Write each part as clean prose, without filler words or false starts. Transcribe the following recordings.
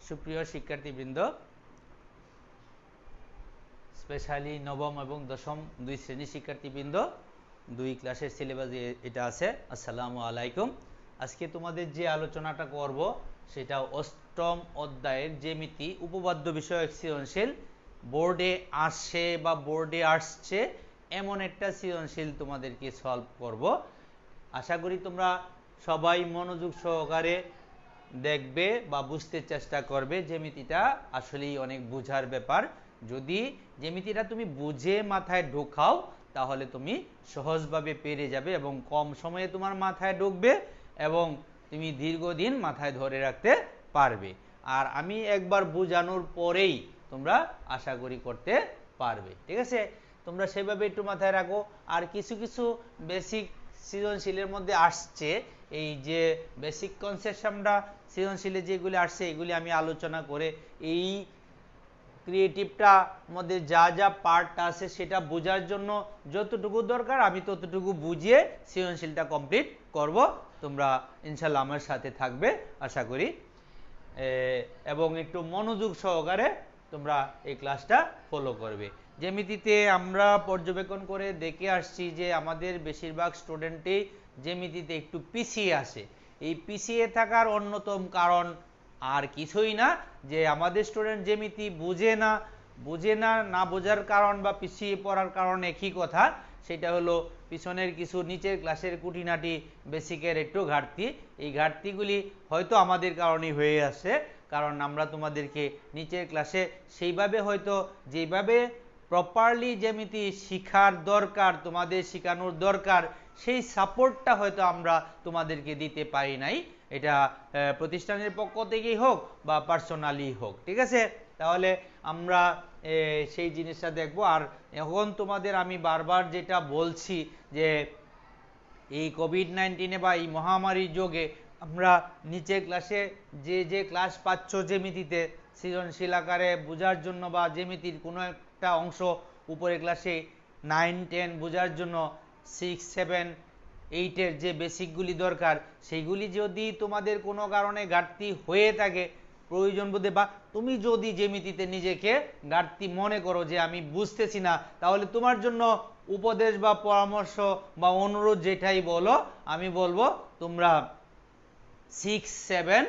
সুপ্রিয় শিক্ষার্থীবৃন্দ, স্পেশালি নবম এবং দশম দুই শ্রেণীর শিক্ষার্থীবৃন্দ, দুই ক্লাসের সিলেবাস এটা আছে। আসসালামু আলাইকুম। আজকে তোমাদের যে আলোচনাটা করব সেটা অষ্টম অধ্যায়ের জ্যামিতি উপপাদ্য বিষয়ক সৃজনশীল। বোর্ডে আসে বা বোর্ডে আসছে এমন একটা সৃজনশীল তোমাদেরকে সলভ করব। আশা করি তোমরা সবাই মনোযোগ সহকারে দেখবে বা বুঝতে চেষ্টা করবে। জ্যামিতিটা আসলেই অনেক বোঝার ব্যাপার। যদি জ্যামিতিটা তুমি বুঝে মাথায় ঢোকাও তাহলে তুমি সহজভাবে পেরে যাবে এবং কম সময়ে তোমার মাথায় ঢুকবে এবং তুমি দীর্ঘদিন মাথায় ধরে রাখতে পারবে। আর আমি একবার বোঝানোর পরেই তোমরা আশা করি করতে পারবে। ঠিক আছে, তোমরা সেভাবে একটু মাথায় রাখো। আর কিছু কিছু বেসিক সৃজনশীলের মধ্যে আসছে, এই যে বেসিক কনসেপ্টটা সৃজনশীলে যেগুলি আসছে এগুলি আমি আলোচনা করে এই ক্রিয়েটিভটা মধ্যে যা যা পার্ট আছে সেটা বোঝার জন্য যতটুকু দরকার আমি ততটুকু বুঝিয়ে সৃজনশীলটা কমপ্লিট করব। তোমরা ইনশাল্লাহ আমার সাথে থাকবে আশা করি, এবং একটু মনোযোগ সহকারে তোমরা এই ক্লাসটা ফলো করবে। জ্যামিতিতে আমরা পর্যবেক্ষণ করে দেখে আসছি যে আমাদের বেশিরভাগ স্টুডেন্টই জ্যামিতিতে একটু পিছিয়ে আসে। এই পিছিয়ে থাকার অন্যতম কারণ আর কিছুই না, যে আমাদের স্টুডেন্ট জ্যামিতি বুঝে না বোঝার কারণ বা পিছিয়ে পড়ার কারণ একই কথা, সেটা হলো পিছনের কিছু নিচের ক্লাসের খুঁটিনাটি বেসিকের একটু ঘাটতি। এই ঘাটতিগুলি হয়তো আমাদের কারণেই হয়ে আসে, কারণ আমরা তোমাদেরকে নিচের ক্লাসে সেইভাবে হয়তো যেভাবে প্রপারলি জ্যামিতি শেখার দরকার, তোমাদের শেখানোর দরকার, সেই সাপোর্টটা হয়তো আমরা তোমাদেরকে দিতে পারি নাই। এটা প্রতিষ্ঠানের পক্ষ থেকেই হোক বা পার্সোনালি হোক। ঠিক আছে, তাহলে আমরা সেই জিনিসটা দেখব। আর এখন তোমাদের আমি বারবার যেটা বলছি যে এই কোভিড-19 বা এই মহামারীর যুগে আমরা নিচের ক্লাসে যে ক্লাস পাচ্ছ জ্যামিতিতে সৃজনশীল আকারে বোঝার জন্য বা জ্যামিতির কোনো একটা অংশ উপরে ক্লাসে 9, 10 বোঝার জন্য 6, 7, 8 যে বেসিকগুলি দরকার সেইগুলি যদি তোমাদের কোনো কারণে ঘাটতি হয়ে থাকে প্রয়োজন বোধে, বা তুমি যদি জ্যামিতিতে নিজেকে ঘাটতি মনে করো যে আমি বুঝতেছি না, তাহলে তোমার জন্য উপদেশ বা পরামর্শ বা অনুরোধ যেটাই বলো, আমি বলবো তোমরা 6, 7,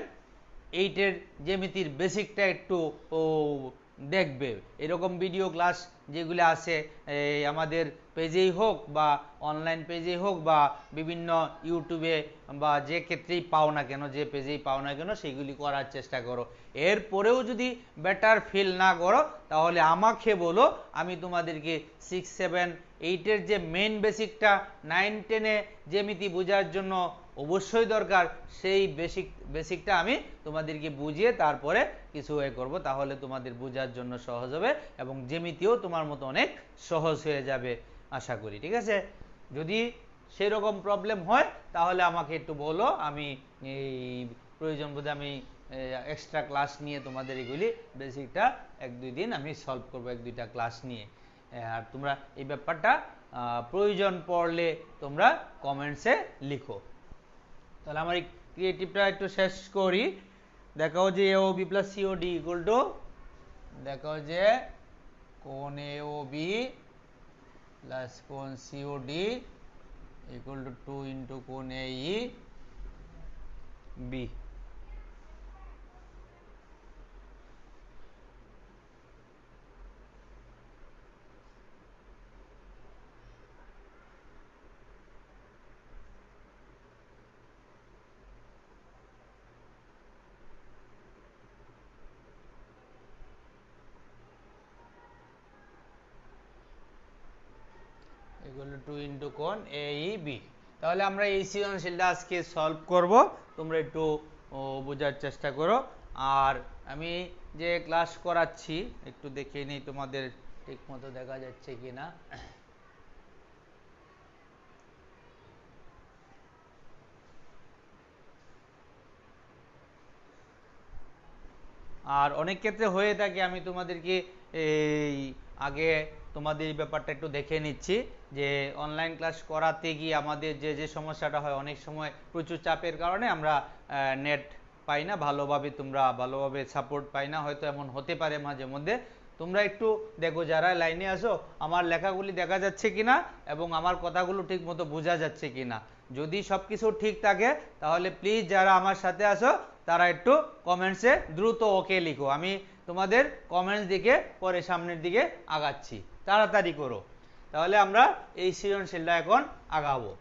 8 জ্যামিতির বেসিকটা একটু দেখবে। এরকম ভিডিও ক্লাস যেগুলো আছে আমাদের পেজেই হোক বা অনলাইন পেজেই হোক বা বিভিন্ন ইউটিউবে বা যে ক্ষেত্রেই পাও না কেন, যে পেজেই পাও না কেন, সেগুলি করার চেষ্টা করো। এরপরেও যদি বেটার ফিল না করো তাহলে আমাকে বলো, আমি তোমাদেরকে 6, 7, 8 যে মেন বেসিকটা 9, 10 জ্যামিতি বোঝার জন্য অবশ্যই দরকার, সেই বেসিকটা আমি তোমাদেরকে বুঝিয়ে তারপরে কিছু করব, তাহলে তোমাদের বোঝার জন্য সহজ হবে এবং জ্যামিতিও তোমার মতো অনেক সহজ হয়ে যাবে আশা করি। ঠিক আছে, যদি সেরকম প্রবলেম হয় তাহলে আমাকে একটু বলো, আমি এই প্রয়োজন বোধে আমি এক্সট্রা ক্লাস নিয়ে তোমাদের এগুলি বেসিকটা 1-2 দিন আমি সলভ করবো, 1-2টা ক্লাস নিয়ে। আর তোমরা এই ব্যাপারটা প্রয়োজন পড়লে তোমরা কমেন্টসে লিখো। তাহলে আমার এই ক্রিয়েটিভটা একটু শেষ করি। দেখাও যে AOB plus COD equal to, দেখাও যে কোণ AOB প্লাস কোণ COD ইকুয়াল টু 2 ইন্টু কোণ AEB। ইকুয়াল টু 2 ইন্টু কোণ AEB। তাহলে আমরা এই সৃজনশীলটা আজকে সলভ করব, তোমরা একটু বোঝার চেষ্টা করো। আর আমি যে ক্লাস করাচ্ছি একটু দেখে নিই তোমাদের ঠিক মতো দেখা যাচ্ছে কিনা। আর অনেক ক্ষেত্রে হয়ে থাকে, আমি তোমাদেরকে এই আগে তোমাদের এই ব্যাপারটা একটু দেখে নিচ্ছি যে অনলাইন ক্লাস করাতে গিয়ে আমাদের যে সমস্যাটা হয়, অনেক সময় প্রচুর চাপের কারণে আমরা নেট পাই না, ভালোভাবে সাপোর্ট পাই না, হয়তো এমন হতে পারে মাঝে মধ্যে। তোমরা একটু দেখো যারা লাইনে আসো আমার লেখাগুলি দেখা যাচ্ছে কিনা এবং আমার কথাগুলো ঠিক মতো বোঝা যাচ্ছে কিনা। যদি সব কিছু ঠিক থাকে তাহলে প্লিজ যারা আমার সাথে আসো তারা একটু কমেন্টসে দ্রুত ওকে লিখো। আমি তোমাদের কমেন্টস দিকে পরে সামনের দিকে আগাচ্ছি, তাড়াতাড়ি করো। তাহলে আমরা এই সৃজনশীলটা এখন আগাবো।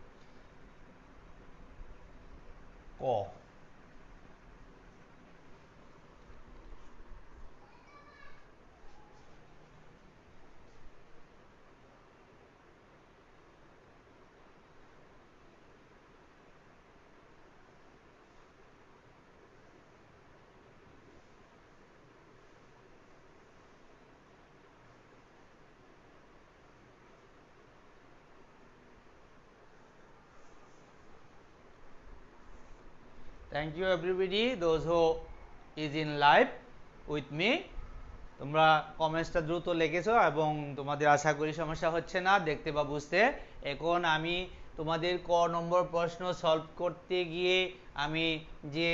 ক, thank you everybody those who is in live with me. তোমরা কমেন্টসটা দ্রুত লিখেছো এবং তোমাদের আশা করি সমস্যা হচ্ছে না দেখতে বা বুঝতে। এখন আমি তোমাদের ক নম্বর প্রশ্ন সলভ করতে গিয়ে আমি যে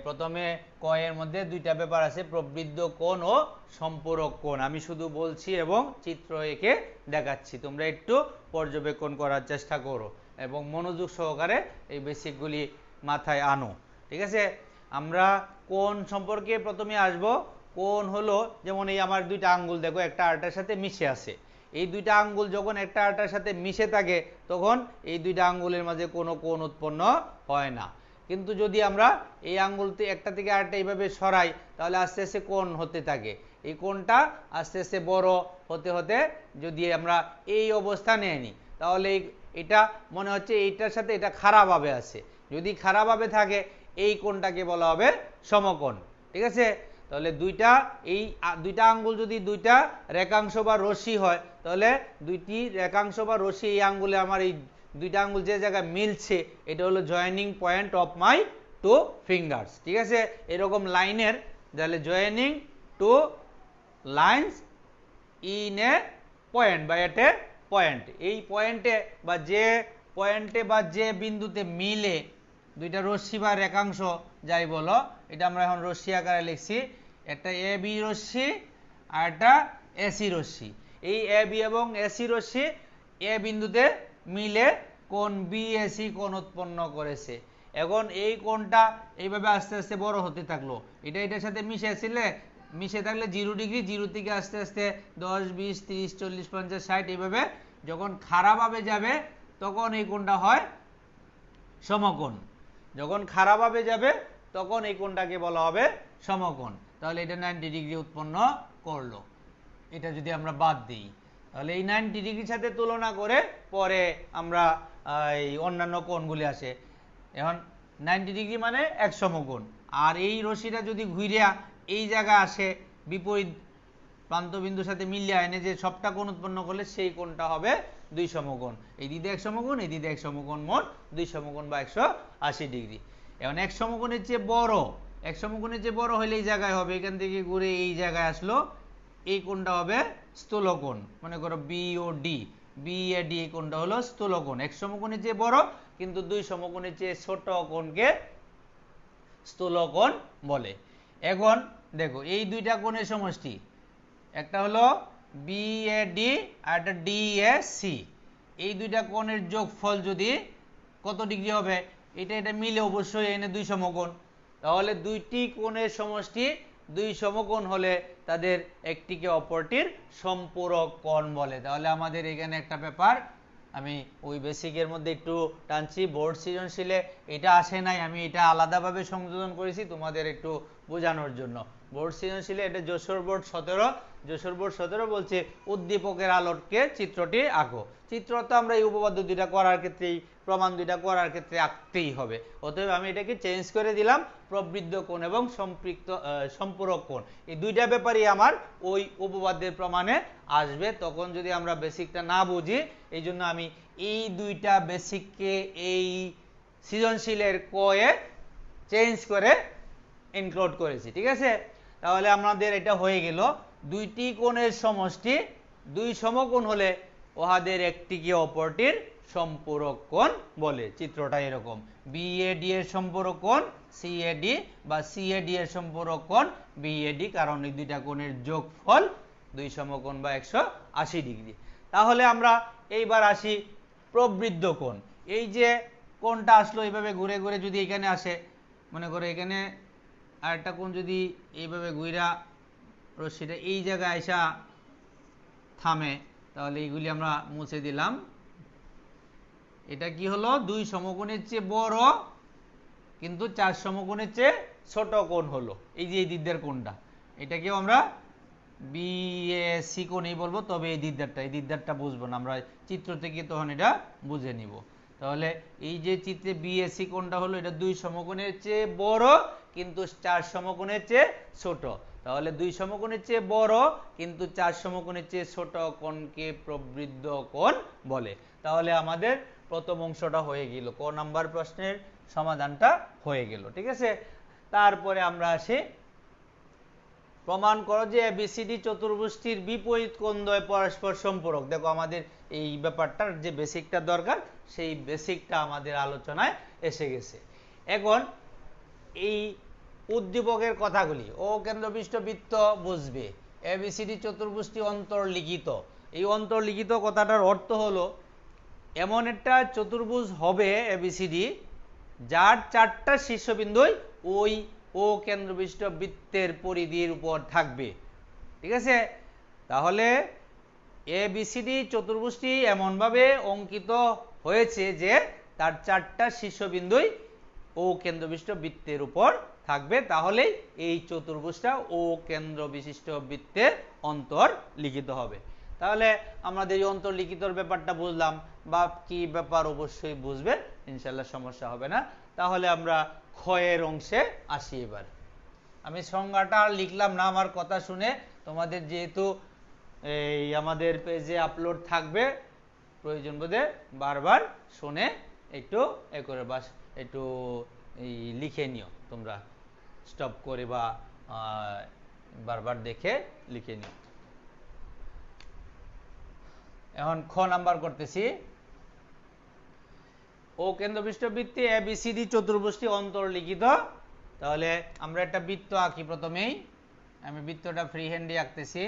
প্রথমে ক এর মধ্যে দুইটা ব্যাপার আছে, প্রবৃদ্ধ কোণ ও সম্পূরক কোণ। আমি শুধু বলছি এবং চিত্র এঁকে দেখাচ্ছি, তোমরা একটু পর্যবেক্ষণ করার চেষ্টা করো এবং মনোযোগ সহকারে এই বেসিকগুলি মাথায় আনো, ঠিক আছে? আমরা কোণ সম্পর্কে প্রথমে আসব। কোণ হলো যেমন এই আমার দুইটা আঙ্গুল দেখো একটা আরেকটার সাথে মিশে আছে। এই দুইটা আঙ্গুল যখন একটা আরেকটার সাথে মিশে থাকে তখন এই দুইটা আঙ্গুলের মাঝে কোনো কোণ উৎপন্ন হয় না। কিন্তু যদি আমরা এই আঙ্গুলটি একটা থেকে আরেকটা এইভাবে সরাই তাহলে আস্তে আস্তে কোণ হতে থাকে। এই কোণটা আস্তে আস্তে বড় হতে হতে যদি আমরা এই অবস্থানে আনি তাহলে এটা মনে হচ্ছে এইটার সাথে এটা খাড়াভাবে আছে। যদি খাড়াভাবে থাকে এই কোণটাকে বলা হবে সমকোণ, ঠিক আছে? তাহলে এই দুইটা আঙ্গুল যদি দুইটা রেখাংশ বা রশ্মি হয় তাহলে দুইটি রেখাংশ বা রশ্মি এই আঙ্গুলে আমার এই দুইটা আঙ্গুল যে জায়গায় মিলছে এটা হলো joining point of my two fingers, ঠিক আছে? এরকম লাইনের তাহলে joining two lines in a point বা এট এ পয়েন্ট। এই পয়েন্টে বা যে বিন্দুতে মিলে দুইটা রশ্মি বা রেখাংশ যাই বলো, এটা আমরা এখন রশ্মি আকারে লিখছি, একটা এ বি রশ্মি আর একটা এসি রশ্মি। এই এ বি এবং এসি রশ্মি এ বিন্দুতে মিলে কোণ বিএসি কোণ উৎপন্ন করেছে। এখন এই কোণটা এইভাবে আস্তে আস্তে বড় হতে থাকলো, এটার সাথে মিশে থাকলে 0 ডিগ্রি, 0 থেকে আস্তে আস্তে 10 20 30 40 50 60 এইভাবে যখন খাড়াভাবে যাবে তখন এই কোণটা হয় সমকোণ। যখন খাড়াভাবে যাবে তখন এই কোণটাকে বলা হবে সমকোণ। তাহলে এটা 90 ডিগ্রি উৎপন্ন করলো। এটা যদি আমরা বাদ দিই তাহলে এই 90 ডিগ্রির সাথে তুলনা করে পরে আমরা এই অন্যান্য কোণগুলি আসে। এখন 90 ডিগ্রি মানে এক সমকোণ, আর এই রশ্মিটা যদি ঘুরিয়া এই জায়গায় আসে বিপরীত প্রান্তবিন্দুর সাথে মিলিয়ে এনে যে সবটা কোণ উৎপন্ন করলে সেই কোণটা হবে দুই সমকোণ। এই দিকে এক সমকোণ, এই দিকে এক সমকোণ, মোট দুই সমকোণ বা 180 ডিগ্রি। এখন এক সমকোণের চেয়ে বড় হলে এই জায়গায় হবে, এখান থেকে ঘুরে এই জায়গায় আসলো, এই কোণটা হবে স্থূলকোণ। মনে করো বিওডি, বিএডি, এই কোণটা হলো স্থূলকোণ। এক সমকোণের চেয়ে বড় কিন্তু দুই সমকোণের চেয়ে ছোট কোণকে স্থূলকোণ বলে। এখন দেখো এই দুইটা কোণের সমষ্টি, একটা হলো বিএডি আর একটা ডিএসি। এই দুইটা কোণের যোগফল যদি কত ডিগ্রি হবে, এটা মিলে অবশ্যই এনে দুই সমকোণ। তাহলে দুইটি কোণের সমষ্টি দুই সমকোণ হলে তাদের একটিকে অপরটির সম্পূরক কোণ বলে। তাহলে আমাদের এখানে একটা ব্যাপার আমি ওই বেসিকের মধ্যে একটু টানছি, বোর্ড সৃজনশীলে এটা আসে নাই, আমি এটা আলাদাভাবে সংযোজন করেছি তোমাদের একটু বোঝানোর জন্য। বোর্ড সৃজনশীলে এটা যশোর বোর্ড 17 বলছে উদ্দীপকের আলোকে চিত্রটি আঁকো। চিত্র তো আমরা এই উপপাদ্য দুইটা করার ক্ষেত্রেই, প্রমাণ দুইটা করার ক্ষেত্রে আঁকতেই হবে। অতএব আমি এটাকে চেঞ্জ করে দিলাম, প্রবৃদ্ধ কোণ এবং সম্পূরক কোণ এই দুইটা ব্যাপারই আমার ওই উপপাদ্যের প্রমাণে আসবে। তখন যদি আমরা বেসিকটা না বুঝি, এই জন্য আমি এই দুইটা বেসিককে এই সৃজনশীলের কয়ে চেঞ্জ করে ইনক্লুড করেছি, ঠিক আছে? তাহলে আমাদের এটা হয়ে গেল দুইটি কোণের সমষ্টি দুই সমকোণ হলে উহাদের একটিকে অপরটির সম্পূরক কোণ বলে। চিত্রটা এরকম, বিএডি এর সম্পূরক কোণ সিএডি বা সিএডি এর সম্পূরক কোণ বিএডি, কারণ এই দুইটা কোণের যোগফল 2 সমকোণ বা 180 ডিগ্রি। তাহলে আমরা এইবার আসি প্রবৃদ্ধ কোণ। এই যে কোণটা আসলো এইভাবে ঘুরে ঘুরে যদি এখানে আসে, মনে করে এখানে আরেকটা কোণ যদি এইভাবে ঘুরা রশ্মিটা এই জায়গায় আইসা থামে, তাহলে এইগুলি আমরা মুছে দিলাম। এটা কি হলো, 2 সমকোণের চেয়ে বড় কিন্তু 4 সমকোণের চেয়ে ছোট কোণ হলো। এই যে এই দিকদার কোণটা, এটাকেও আমরা বিএসি কোণই বলবো, তবে এই দিকদারটা বুঝবো না, আমরা চিত্র থেকে তখন এটা বুঝে নিব। তাহলে এই যে চিত্রে বিএসি কোণটা হলো, এটা 2 সমকোণের চেয়ে বড় কিন্তু 4 সমকোণের চেয়ে ছোট। তাহলে 2 সমকোণের চেয়ে বড় কিন্তু 4 সমকোণের চেয়ে ছোট কোণকে প্রবৃদ্ধ কোণ বলে। তাহলে আমাদের প্রথম অংশটা হয়ে গেল, ক নাম্বার প্রশ্নের সমাধানটা হয়ে গেল। ঠিক আছে, তারপরে আমরা আসি, প্রমাণ করো যে এবিসিডি চতুর্ভুজটির বিপরীত কোণদ্বয় পরস্পর সম্পূরক। দেখো আমাদের এই ব্যাপারটার যে বেসিকটা দরকার, সেই বেসিকটা আমাদের আলোচনায় এসে গেছে। এখন এই উদ্দীপকের কথাগুলি, ও কেন্দ্রবিষ্ট বৃত্ত বুঝবে, এবিসিডি চতুর্ভুজটি অন্তর্লিখিত। এই অন্তর্লিখিত কথাটার অর্থ হলো এমন একটা চতুর্ভুজ হবে এবিসিডি, যার 4টা শীর্ষবিন্দুই ওই ও কেন্দ্রবিষ্ট বৃত্তের পরিধির উপর থাকবে। ঠিক আছে, তাহলে এবিসিডি চতুর্ভুজটি এমনভাবে অঙ্কিত হয়েছে যে তার 4টা শীর্ষবিন্দুই ও কেন্দ্রবিষ্ট বৃত্তের উপর থাকবে, তাহলে এই চতুর্ভুজটা ও কেন্দ্রবিশিষ্ট বৃত্তের অন্তর্লিখিত হবে। তাহলে আমাদের এই অন্তর্লিখিতর ব্যাপারটা বুঝলাম, বা কি ব্যাপার অবশ্যই বুঝবে, ইনশাল্লাহ সমস্যা হবে না। তাহলে আমরা ক্ষয়ের অংশে আসি। এবার আমি সংজ্ঞাটা লিখলাম না, আমার কথা শুনে তোমাদের যেহেতু এই আমাদের পেজে আপলোড থাকবে, প্রয়োজন বোধে বারবার শুনে একটু এ করে বাস একটু লিখে নিও, তোমরা স্টপ করে বা বারবার দেখে লিখে নিও। এখন খ নাম্বার করতেছি, ও কেন্দ্রবিষ্ট বৃত্তে এবিসিডি চতুর্ভুজটি অন্তর্লিখিত। তাহলে আমরা একটা বৃত্ত আঁকি। প্রথমেই আমি বৃত্তটা ফ্রি হ্যান্ডে আঁকতেছি।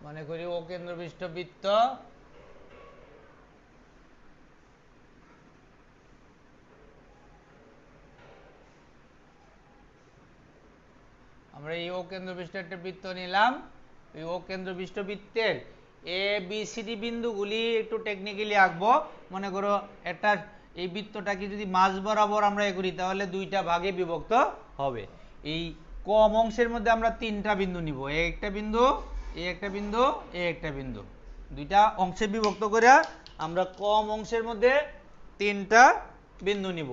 মনে করি ও কেন্দ্রবিষ্ট বৃত্ত, আমরা এই ও কেন্দ্রবিষ্ট একটা বৃত্ত নিলাম। এই ও কেন্দ্রবিষ্ট বৃত্তের এ বি সি ডি বিন্দুগুলি একটু টেকনিক্যালি আঁকবো। মনে করো একটা এই বৃত্তটাকে যদি মাঝ বরাবর আমরা এ করি, তাহলে 2টা ভাগে বিভক্ত হবে। এই কম অংশের মধ্যে আমরা 3টা বিন্দু নিব, এ একটা বিন্দু, এ একটা বিন্দু, এ একটা বিন্দু, 2টা অংশে বিভক্ত করে আমরা কম অংশের মধ্যে 3টা বিন্দু নিব।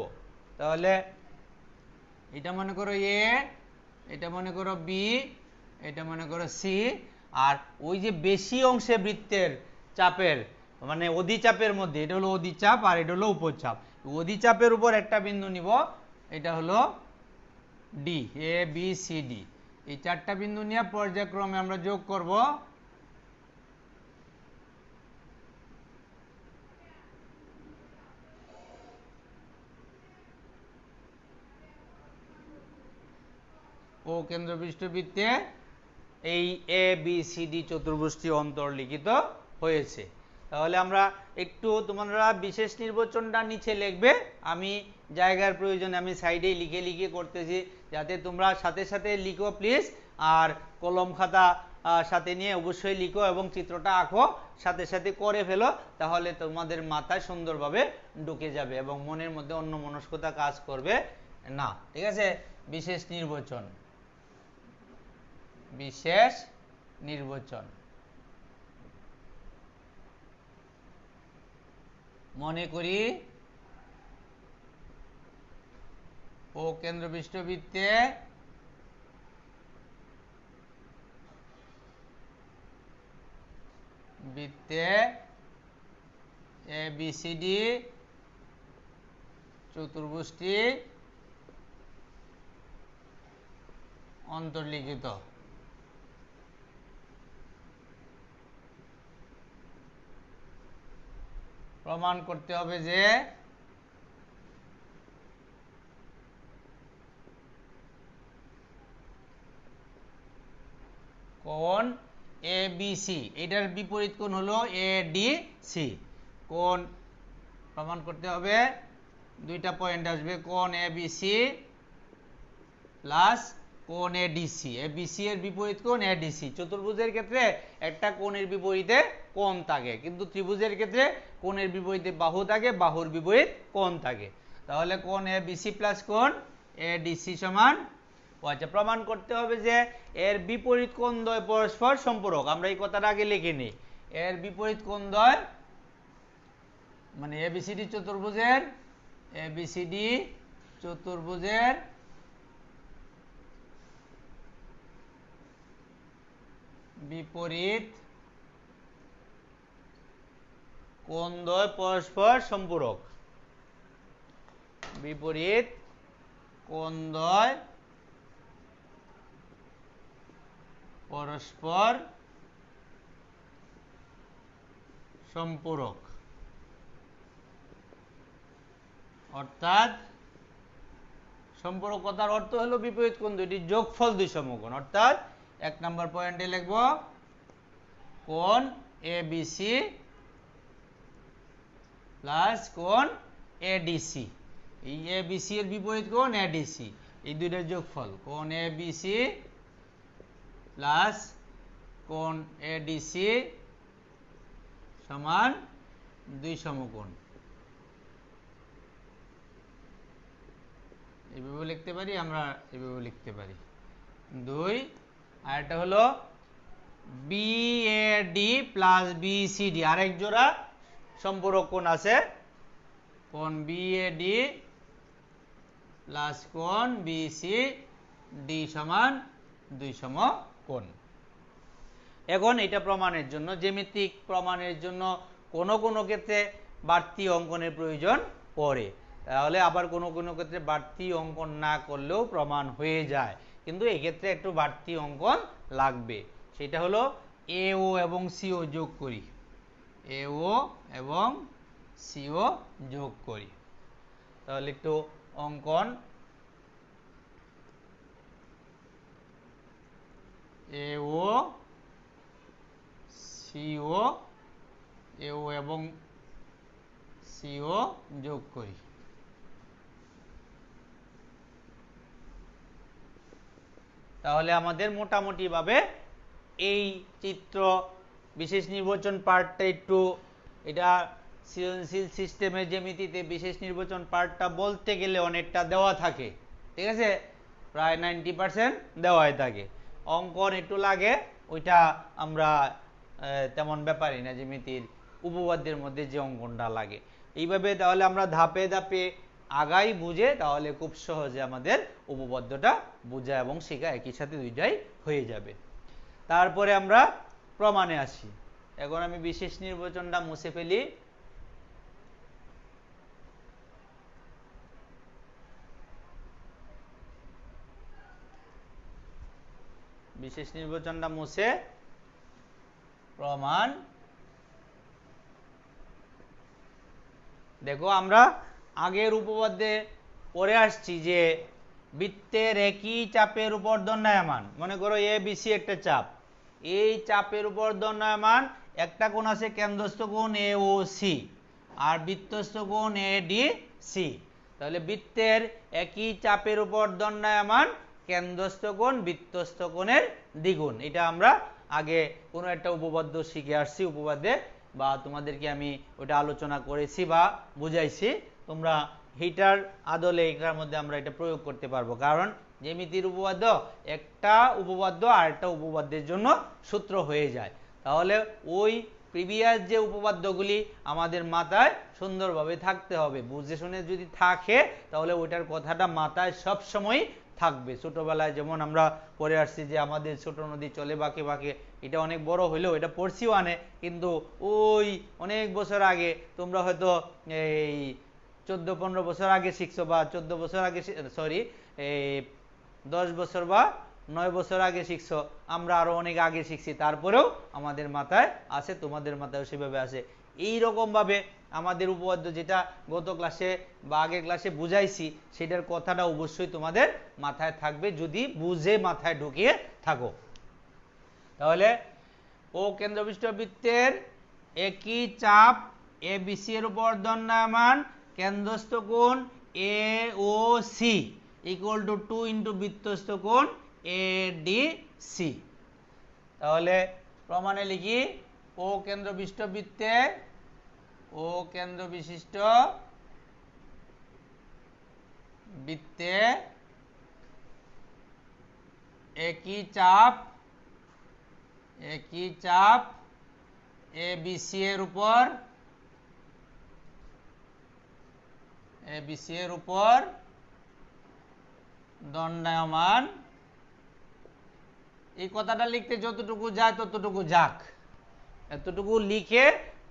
তাহলে এটা মনে করো এ, এটা মনে করো বি, এটা মনে করো সি, আর ওই যে বেশি অংশে বৃত্তের চাপের মানে অধিচাপের মধ্যে, এটা হলো অধিচাপ আর এটা হলো উপচাপ, অধিচাপের উপর একটা বিন্দু নিব, এটা হলো D, A B C D. এই 4টা বিন্দু নিয়ে পর্যায়ক্রমে আমরা যোগ করব। ও কেন্দ্রবিষ্ট বৃত্তে এই এ বি সি ডি চতুর্ভুজটি অন্তর্লিখিত হয়েছে। তাহলে আমরা একটু, তোমরা বিশেষ নির্বাচনটা নিচে লিখবে, আমি জায়গার প্রয়োজনে আমি সাইডেই লিখে লিখে করতেছি, যাতে তোমরা সাথে সাথে লিখো প্লিজ। আর কলম খাতা সাথে নিয়ে অবশ্যই লিখো এবং চিত্রটা আঁকো, সাথে সাথে করে ফেলো, তাহলে তোমাদের মাথায় সুন্দরভাবে ঢুকে যাবে এবং মনের মধ্যে অন্য মনস্কতা কাজ করবে না। ঠিক আছে, বিশেষ নির্বাচন বিশেষ নির্বাচন। মনে করি ও কেন্দ্রবিষ্ট বৃত্তে ABCD চতুর্ভুজটি অন্তর্লিখিত। প্রমাণ করতে হবে যে কোণ ABC, এটার বিপরীত কোণ হলো ADC। কোণ প্রমাণ করতে হবে, দুইটা পয়েন্ট আসবে, কোণ ABC প্লাস কোণ ADC। ABC এর বিপরীত কোণ ADC। চতুর্ভুজের ক্ষেত্রে একটা কোণের বিপরীতে কোণ থাকে, কিন্তু ত্রিভুজের ক্ষেত্রে কোণের বিপরীতে বাহু থাকে, বাহুর বিপরীত কোণ থাকে। তাহলে কোণ ABC প্লাস কোণ ADC সমান, আচ্ছা, প্রমাণ করতে হবে যে এর বিপরীত কোণদ্বয় পরস্পর সম্পূরক। আমরা এই কথাটা আগে লিখে নিই। এর বিপরীত কোণদ্বয় মানে ABCD চতুর্ভুজের বিপরীত কোণদ্বয় পরস্পর সম্পূরক। বিপরীত কোণদ্বয় পরস্পর সম্পূরক, অর্থাৎ সম্পূরকতার অর্থ হলো বিপরীত কোণ দুইটির যোগফল দুই সমকোণ। অর্থাৎ 1 নম্বর পয়েন্টে লিখব কোণ ABC প্লাস কোণ ADC। এই ABC এর বিপরীত কোণ ADC, এই দুইটার যোগফল কোণ ABC প্লাস কোণ ADC সমান দুই সমকোণ। এভাবে লিখতে পারি, আমরা এভাবে লিখতে পারি 2। আর এটা হলো BAD প্লাস BCD, আরেক জোড়া সম্পূরক কোণ আছে, কোণ BAD প্লাস কোণ BCD সমান দুই সমকোণ। এখন এটা প্রমাণের জন্য, জ্যামিতিক প্রমাণের জন্য কোনো কোনো ক্ষেত্রে বাড়তি অঙ্কনের প্রয়োজন পড়ে, তাহলে আবার কোনো কোনো ক্ষেত্রে বাড়তি অঙ্কন না করলেও প্রমাণ হয়ে যায়, কিন্তু এক্ষেত্রে একটু বাড়তি অঙ্কন লাগবে। সেটা হলো AO এবং CO যোগ করি, AO এবং CO যোগ করি। তাহলে একটু অঙ্কন, AO CO, AO এবং CO যোগ করি। তাহলে আমাদের মোটামুটি ভাবে এই চিত্র বিশেষ নির্বাচন পার্টটা একটু, এটা সৃজনশীল সিস্টেমের জ্যামিতিতে বিশেষ নির্বাচন পার্টটা বলতে গেলে অনেকটা দেওয়া থাকে, ঠিক আছে, প্রায় 90% দেওয়াই থাকে। অঙ্কন একটু লাগে, ওইটা আমরা তেমন ব্যাপারই না, জ্যামিতির উপপাদ্যের মধ্যে যে অঙ্কনটা লাগে এইভাবে। তাহলে আমরা ধাপে ধাপে আগাই বুঝে, তাহলে খুব সহজে আমাদের উপপাদ্যটা বোঝা এবং শেখা একই সাথে দুইটাই হয়ে যাবে। তারপরে আমরা প্রমাণে আসি। এখন আমি বিশেষ নির্বাচনটা মুছে ফেলি। বিশেষ নির্বাচনটা মুছে প্রমাণ। দেখো, আমরা আগের উপপাদ্যে পড়ে আসছি যে বৃত্তের একই চাপের উপর দণ্ডায়মান, মনে করো ABC একটা চাপ, এই চাপের উপর দণ্ডায়মান একটা কোণ আছে কেন্দ্রস্থ কোণ AOC আর বৃত্তস্থ কোণ ADC। তাহলে বৃত্তের একই চাপের উপর দণ্ডায়মান কেন্দ্রস্থ কোণ বৃত্তস্থ কোণের দ্বিগুণ। এটা আমরা আগে কোনো একটা উপপাদ্য শিখে আসছি, উপপাদ্যে বা তোমাদেরকে আমি ওটা আলোচনা করেছি বা বুঝাইছি। তোমরা হিটার আদলে এটার মধ্যে আমরা এটা প্রয়োগ করতে পারবো, কারণ জ্যামিতির উপপাদ্য একটা উপপাদ্য আরেকটা উপপাদ্যের জন্য সূত্র হয়ে যায়। তাহলে ওই প্রিভিয়াস যে উপপাদ্যগুলি আমাদের মাথায় সুন্দরভাবে থাকতে হবে, বুঝে শুনে যদি থাকে তাহলে ওইটার কথাটা মাথায় সব সময় থাকবে। ছোটবেলায় যেমন আমরা পড়ে আসছি যে আমাদের ছোট নদী চলে বাঁকে বাঁকে, এটা অনেক বড় হইলেও এটা পড়ছিও আনে, কিন্তু ওই অনেক বছর আগে তোমরা হয়তো এই 14-15 বছর আগে শিখছো, বা 14 বছর আগে সরি এই 10 বছর বা 9 বছর আগে শিখছো, আমরা আরো অনেক আগে শিখছি, তারপরেও আমাদের মাথায় আছে, তোমাদের মাথায় সেভাবে আছে। এইরকম ভাবে আমাদের উপপাদ্য যেটা গত ক্লাসে বা আগের ক্লাসে বুঝাইছি সেটার কথাটা অবশ্যই তোমাদের মাথায় থাকবে যদি বুঝে মাথায় ঢুকিয়ে থাকো। তাহলে ও কেন্দ্রবিষ্ট বৃত্তের একই চাপ এ বি সি এর উপর দণ্ডায়মান, কেন্দ্রস্থ কোণ A O C equal to 2 into বৃত্তস্থ কোণ এ ডি সি। তাহলে প্রমাণে লিখি, ও কেন্দ্রবিষ্ট বৃত্তে ও কেন্দ্র বিশিষ্ট বৃত্তে একই চাপ এ বি সি এর উপর দণ্ডায়মান। এই কথাটা লিখতে যতটুকু যায় ততটুকু যাক, এতটুকু লিখে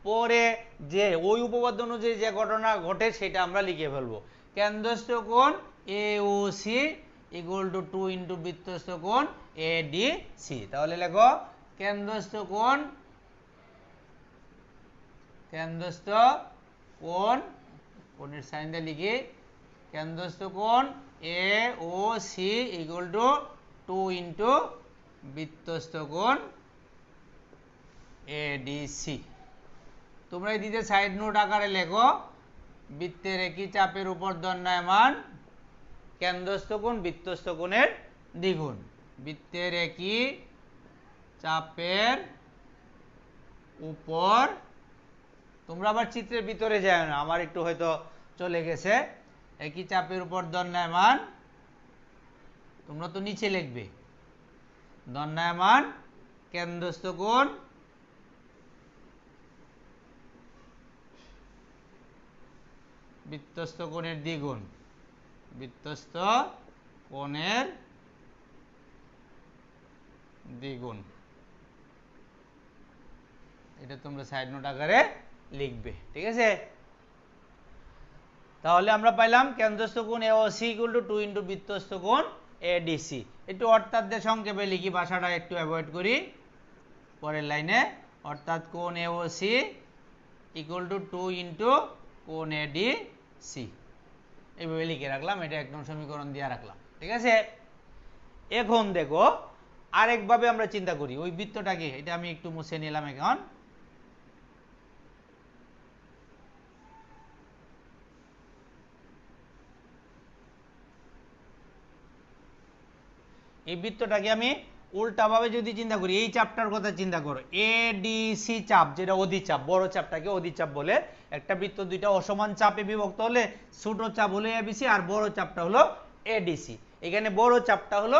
পরে যে ওই উপপাদ্য অনুযায়ী যে ঘটনা ঘটে সেটা আমরা লিখে ফেলবো। কেন্দ্রস্থ কোণ A O C equal to 2 into বৃত্তস্থ কোণ এ ডি সি। তাহলে লেখো কেন্দ্রস্থ কোণ কোণের সাইন দিয়ে লিখি, কেন্দ্রস্থ কোণ A O C equal to 2 into বৃত্তস্থ কোণ এডিসি। তোমরা দিতে সাইড নোট আকারে লেখো, বৃত্তের একই চাপের উপর দণ্ডায়মান, কেন্দ্রস্থ কোণ বৃত্তস্থ কোণের দ্বিগুণ। বৃত্তের একই চাপের উপর, তোমরা আবার চিত্রের ভিতরে যায় না, আমার একটু হয়তো চলে গেছে, একই চাপের উপর দণ্ডায়মান, তোমরা তো নিচে লিখবে দণ্ডায়মান কেন্দ্রস্থ কোণ বৃত্তস্থ কোণের দ্বিগুণ, বৃত্তস্থ কোণের দ্বিগুণ। এটা তোমরা সাইড নোট আকারে লিখবে, ঠিক আছে? তাহলে আমরা পাইলাম কেন্দ্রস্থ কোণ A O C equal to 2 into বৃত্তস্থ কোণ এডিসি। একটু অর্থাৎ দিয়ে সংক্ষেপে লিখি, ভাষাটা একটু অ্যাভয়েড করি। পরের লাইনে অর্থাৎ কোণ A O C equal to 2 into কোণ এডিসি, এইভাবে লিখে রাখলাম, এটা একদম সমীকরণ দিয়ে রাখলাম, ঠিক আছে? এখন দেখো আরেকভাবে আমরা চিন্তা করি ওই বৃত্তটাকে, এটা আমি একটু মুছে নিলাম। এখন এই বৃত্তটাকে আমি উল্টাভাবে যদি চিন্তা করি, এই চাপটার কথা চিন্তা করো, এডিসি চাপ যেটা অধিচাপ, বড় চাপটাকে অধিচাপ বলে। একটা বৃত্ত দুইটা অসমান চাপে বিভক্ত হলে ছোট চাপ হলো এবিসি আর বড় চাপটা হলো এডিসি। এখানে বড় চাপটা হলো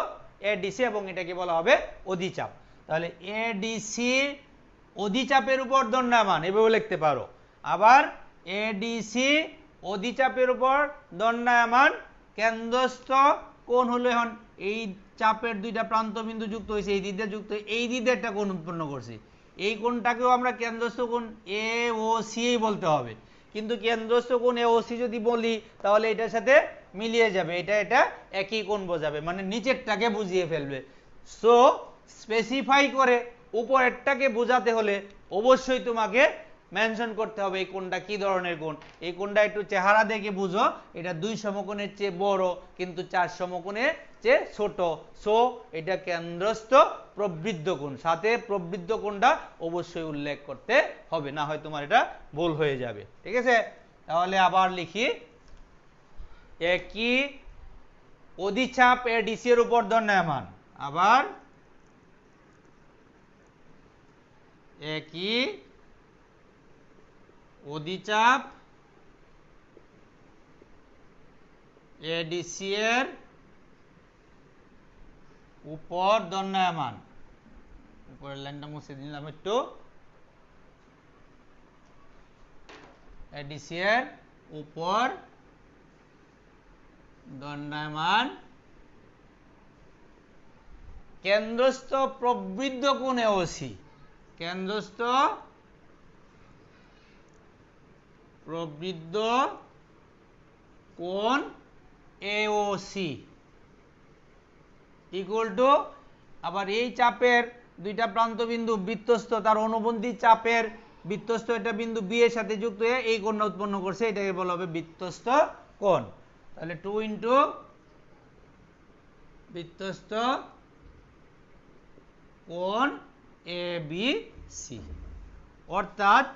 এডিসি এবং এটাকে বলা হবে অধিচাপ। তাহলে এডিসি অধিচাপের উপর দণ্ডায়মান, এভাবে লিখতে পারো। আবার এডিসি অধিচাপের উপর দণ্ডায়মান, কেন্দ্রস্থ কোণ হলো, এখন এই চাপের দুইটা প্রান্ত বিন্দু যুক্ত হয়েছে, এই দিকে যুক্ত, এই দিকে একটা কোণ উৎপন্ন করছে, এই কোণটাকেও আমরা কেন্দ্রস্থ কোণ এ ও সি বলতে হবে। কিন্তু কেন্দ্রস্থ কোণ এ ও সি যদি বলি তাহলে এটার সাথে মিলিয়ে যাবে, এটা একই কোণ বোঝাবে, মানে নিচেরটাকে বুঝিয়ে ফেলবে। সো স্পেসিফাই করে উপরেরটাকে বোঝাতে হলে অবশ্যই তোমাকে মেনশন করতে হবে এই কোণটা কি ধরনের কোণ। এই কোণটা একটু চেহারা দেখে বুঝো, এটা 2 সমকোণের চেয়ে বড় কিন্তু 4 সমকোণের চেয়ে ছোট। সো এটা কেন্দ্রস্থ প্রবৃদ্ধ কোণ, সাথে প্রবৃদ্ধ কোণটা অবশ্যই উল্লেখ করতে হবে, না হয় তোমার এটা ভুল হয়ে যাবে, ঠিক আছে? তাহলে আবার লিখি, একই অধিচাপ এডিসি এর উপর দণ্ডায়মান, আবার একই অধিচাপ এডিসি এর উপর দণ্ডায়মান, উপরের লাইনটা মুছে দিলাম একটু, এডিসি এর উপর দণ্ডায়মান কেন্দ্রস্থ প্রবৃদ্ধ কোণ এওসি, কেন্দ্রস্থ প্রবৃদ্ধ কোণ এওসি ইকুয়াল টু, আবার এই চাপের দুইটা প্রান্ত বিন্দু বৃত্তস্থ, তার অনুবন্ধী চাপের বৃত্তস্থ এটা বিন্দু বি এর সাথে যুক্ত হয়ে এই কোণটা উৎপন্ন করছে, এটাকে বলা হবে বৃত্তস্থ কোণ। তাহলে 2 ইন্টু বৃত্তস্থ কোণ এ বি সি, অর্থাৎ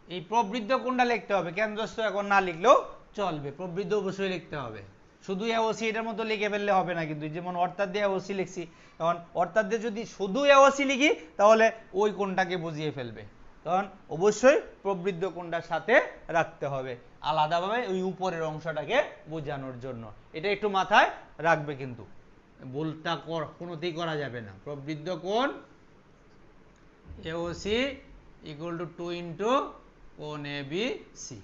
এই প্রবৃদ্ধ কোণটা লিখতে হবে, কেন্দ্রস্থ এখন না লিখলেও চলবে, প্রবৃদ্ধ অবশ্যই লিখতে হবে। শুধু এওসি এটার মতো লিখে ফেললে হবে না কিন্তু, যেমন অর্থাৎ দিয়ে এওসি লিখছি, এখন অর্থাৎ দিয়ে যদি শুধু এওসি লিখি তাহলে ওই কোণটাকে বুঝিয়ে ফেলবে, তখন অবশ্যই প্রবৃদ্ধ কোণটার সাথে রাখতে হবে আলাদাভাবে ওই উপরের অংশটাকে বোঝানোর জন্য। এটা একটু মাথায় রাখবে কিন্তু, ভুলটা কোনোতেই করা যাবে না। প্রবৃদ্ধ কোণ এওসি ইকুয়াল টু 2 ইন্টু কোণ এ বি সি।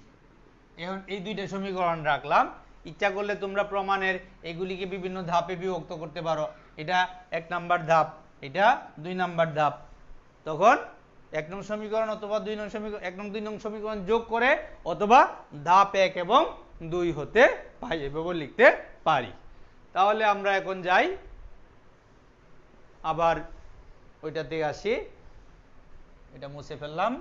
এখন এই দুইটা সমীকরণ রাখলাম, ইচ্ছা করলে তোমরা প্রমাণের এগুলিকে বিভিন্ন ধাপে বিভক্ত করতে পারো, এটা 1 নাম্বার ধাপ, এটা 2 নাম্বার ধাপ, তখন 1 নং সমীকরণ অথবা 2 নং সমীকরণ, 1 নং 2 নং সমীকরণ যোগ করে অথবা ধাপ 1 এবং 2 হতে পাই, এভাবে লিখতে পারি। তাহলে আমরা এখন যাই, আবার ওইটাতে আসি, এটা মুছে ফেললাম।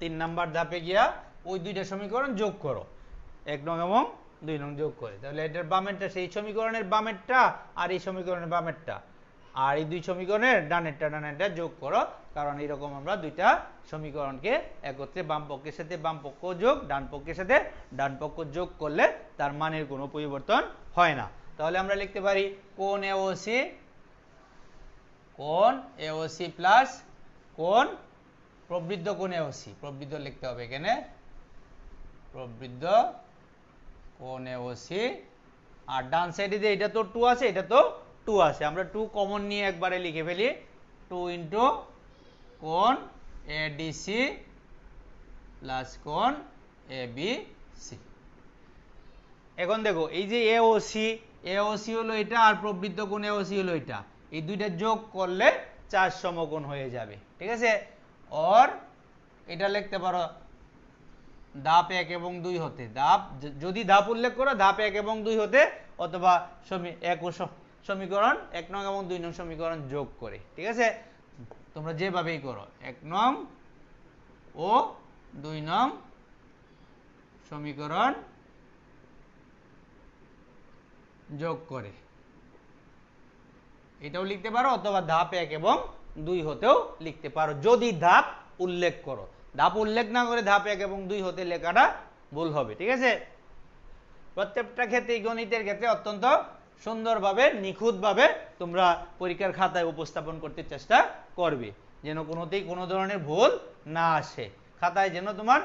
3 নাম্বার ধাপে গিয়া ওই দুইটা সমীকরণ যোগ করো, 1 নং এবং 2 নং যোগ করে, তাহলে এটার বামেরটা সেই সমীকরণের বামেরটা আর এই সমীকরণের বামেরটা, আর এই দুই সমীকরণের ডানেরটা যোগ করো, কারণ এরকম আমরা দুইটা সমীকরণকে একত্রে বাম পক্ষের সাথে বাম পক্ষ যোগ, ডান পক্ষের সাথে ডান পক্ষ যোগ করলে তার মানের কোনো পরিবর্তন হয় না। তাহলে আমরা লিখতে পারি কোণ এওসি প্লাস কোণ প্রবৃদ্ধ কোণ এওসি, প্রবৃদ্ধ লিখতে হবে এখানে, প্রবৃদ্ধ কোণ এওসি, আর ডান সাইডে যে এটা তো 2 আছে, এটা তো 2 আছে, আমরা 2 কমন নিয়ে একবারে লিখে ফেলি, 2 ইন্টু কোণ এডিসি প্লাস কোণ এবিসি। এখন দেখো এই যে এওসি হলো এটা আর প্রবৃদ্ধ কোণ এওসি হলো এটা, এই দুইটা যোগ করলে 4 সমকোণ হয়ে যাবে, ঠিক আছে। और এটা লিখতে পারো ধাপ 1 এবং 2 হতে, ধাপ যদি ধাপ উল্লেখ করো ধাপ 1 এবং 2 হতে, অথবা সমীকরণ 1 নং এবং 2 নং সমীকরণ যোগ করে, ঠিক আছে। তোমরা যেভাবেই করো 1 নং ও 2 নং সমীকরণ যোগ করে এটাও লিখতে পারো, অথবা ধাপ 1 এবং 2 হতেও লিখতে পারো, যদি ধাপ উল্লেখ করো। ধাপ উল্লেখ না করে ধাপ 1 এবং 2 হতে লেখাটা ভুল হবে, ঠিক আছে। প্রত্যেকটা ক্ষেত্রে গণিতের ক্ষেত্রে অত্যন্ত সুন্দরভাবে নিখুঁতভাবে তোমরা পরীক্ষার খাতায় উপস্থাপন করতে চেষ্টা করবে, যেন কোনোতেই কোনো ধরনের ভুল না আসে। খাতায় যেন তোমার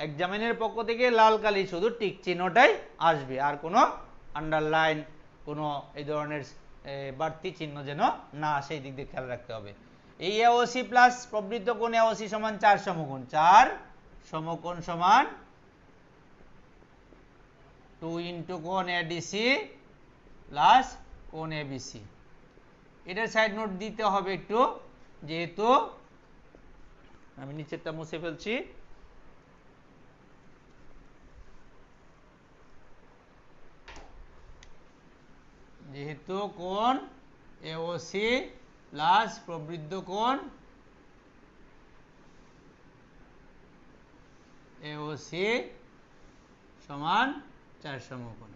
এক্সামিনের পক্ষ থেকে লাল কালি শুধু টিক চিহ্নটাই আসবে, আর কোনো আন্ডারলাইন কোনো এই ধরনের বাড়তি চিহ্ন যেন না আসে, এই দিক দিয়ে খেয়াল রাখতে হবে। এই এওসি প্লাস প্রবৃদ্ধ কোণ এওসি সমান 4 সমকোণ, 4 সমকোণ সমান 2 ইন্টু কোণ এডিসি প্লাস কোণ এবিসি। এটার সাইড নোট দিতে হবে একটু, যেহেতু আমি নিচেরটা মুছে ফেলছি, যেহেতু কোণ এওসি প্লাস প্রবৃদ্ধ কোণ এওসি সমান 4 সমকোণ।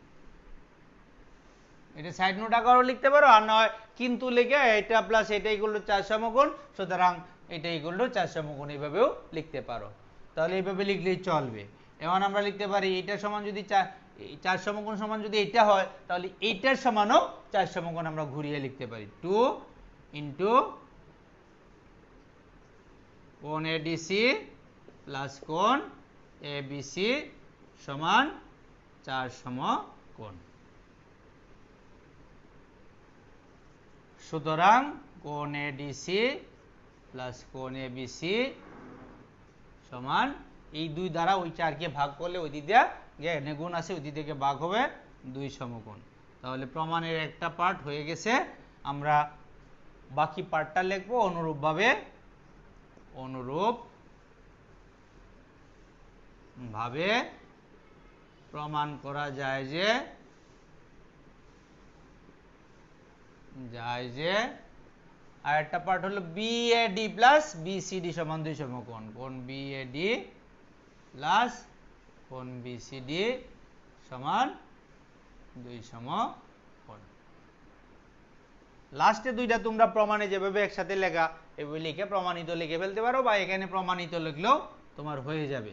এটা সাইড নোট আকারেও লিখতে পারো, আর নয় কিন্তু লিখে এটা প্লাস এটা ইকুয়াল টু 4 সমকোণ, সুতরাং এটা ইকুয়াল টু 4 সমকোণ এইভাবেও লিখতে পারো। তাহলে এইভাবে লিখলেই চলবে। এখন আমরা লিখতে পারি এটা সমান যদি 4 সমকোণ সমান যদি এটা হয়, তাহলে এইটার সমানও 4 সমকোণ আমরা ঘুরিয়ে লিখতে পারি, 2 ইন্টু কোণ এডিসি প্লাস কোণ এবিসি সমান 4 সমকোণ। সুতরাং কোণ এডিসি প্লাস কোণ এবিসি সমান এই 2 দ্বারা ওই 4 কে ভাগ করলে ওই দিকে এখানে গুণ আছে, ওই দিক থেকে ভাগ হবে 2 সমকোণ। তাহলে প্রমাণের একটা পার্ট হয়ে গেছে। আমরা বাকি পার্টটা লিখবো অনুরূপভাবে প্রমাণ করা যায় যে আর একটা পার্ট হলো বিএডি প্লাস বিসিডি সমান 2 সমকোণ। কোণ বিএডি প্লাস কোণ বিসিডি সমান 2 সমকোণ। লাস্টে দুইটা তোমরা প্রমাণে যেভাবে একসাথে লেখা এভাবে লিখে প্রমাণিত লিখে ফেলতে পারো, বা এখানে প্রমাণিত লিখলেও তোমার হয়ে যাবে।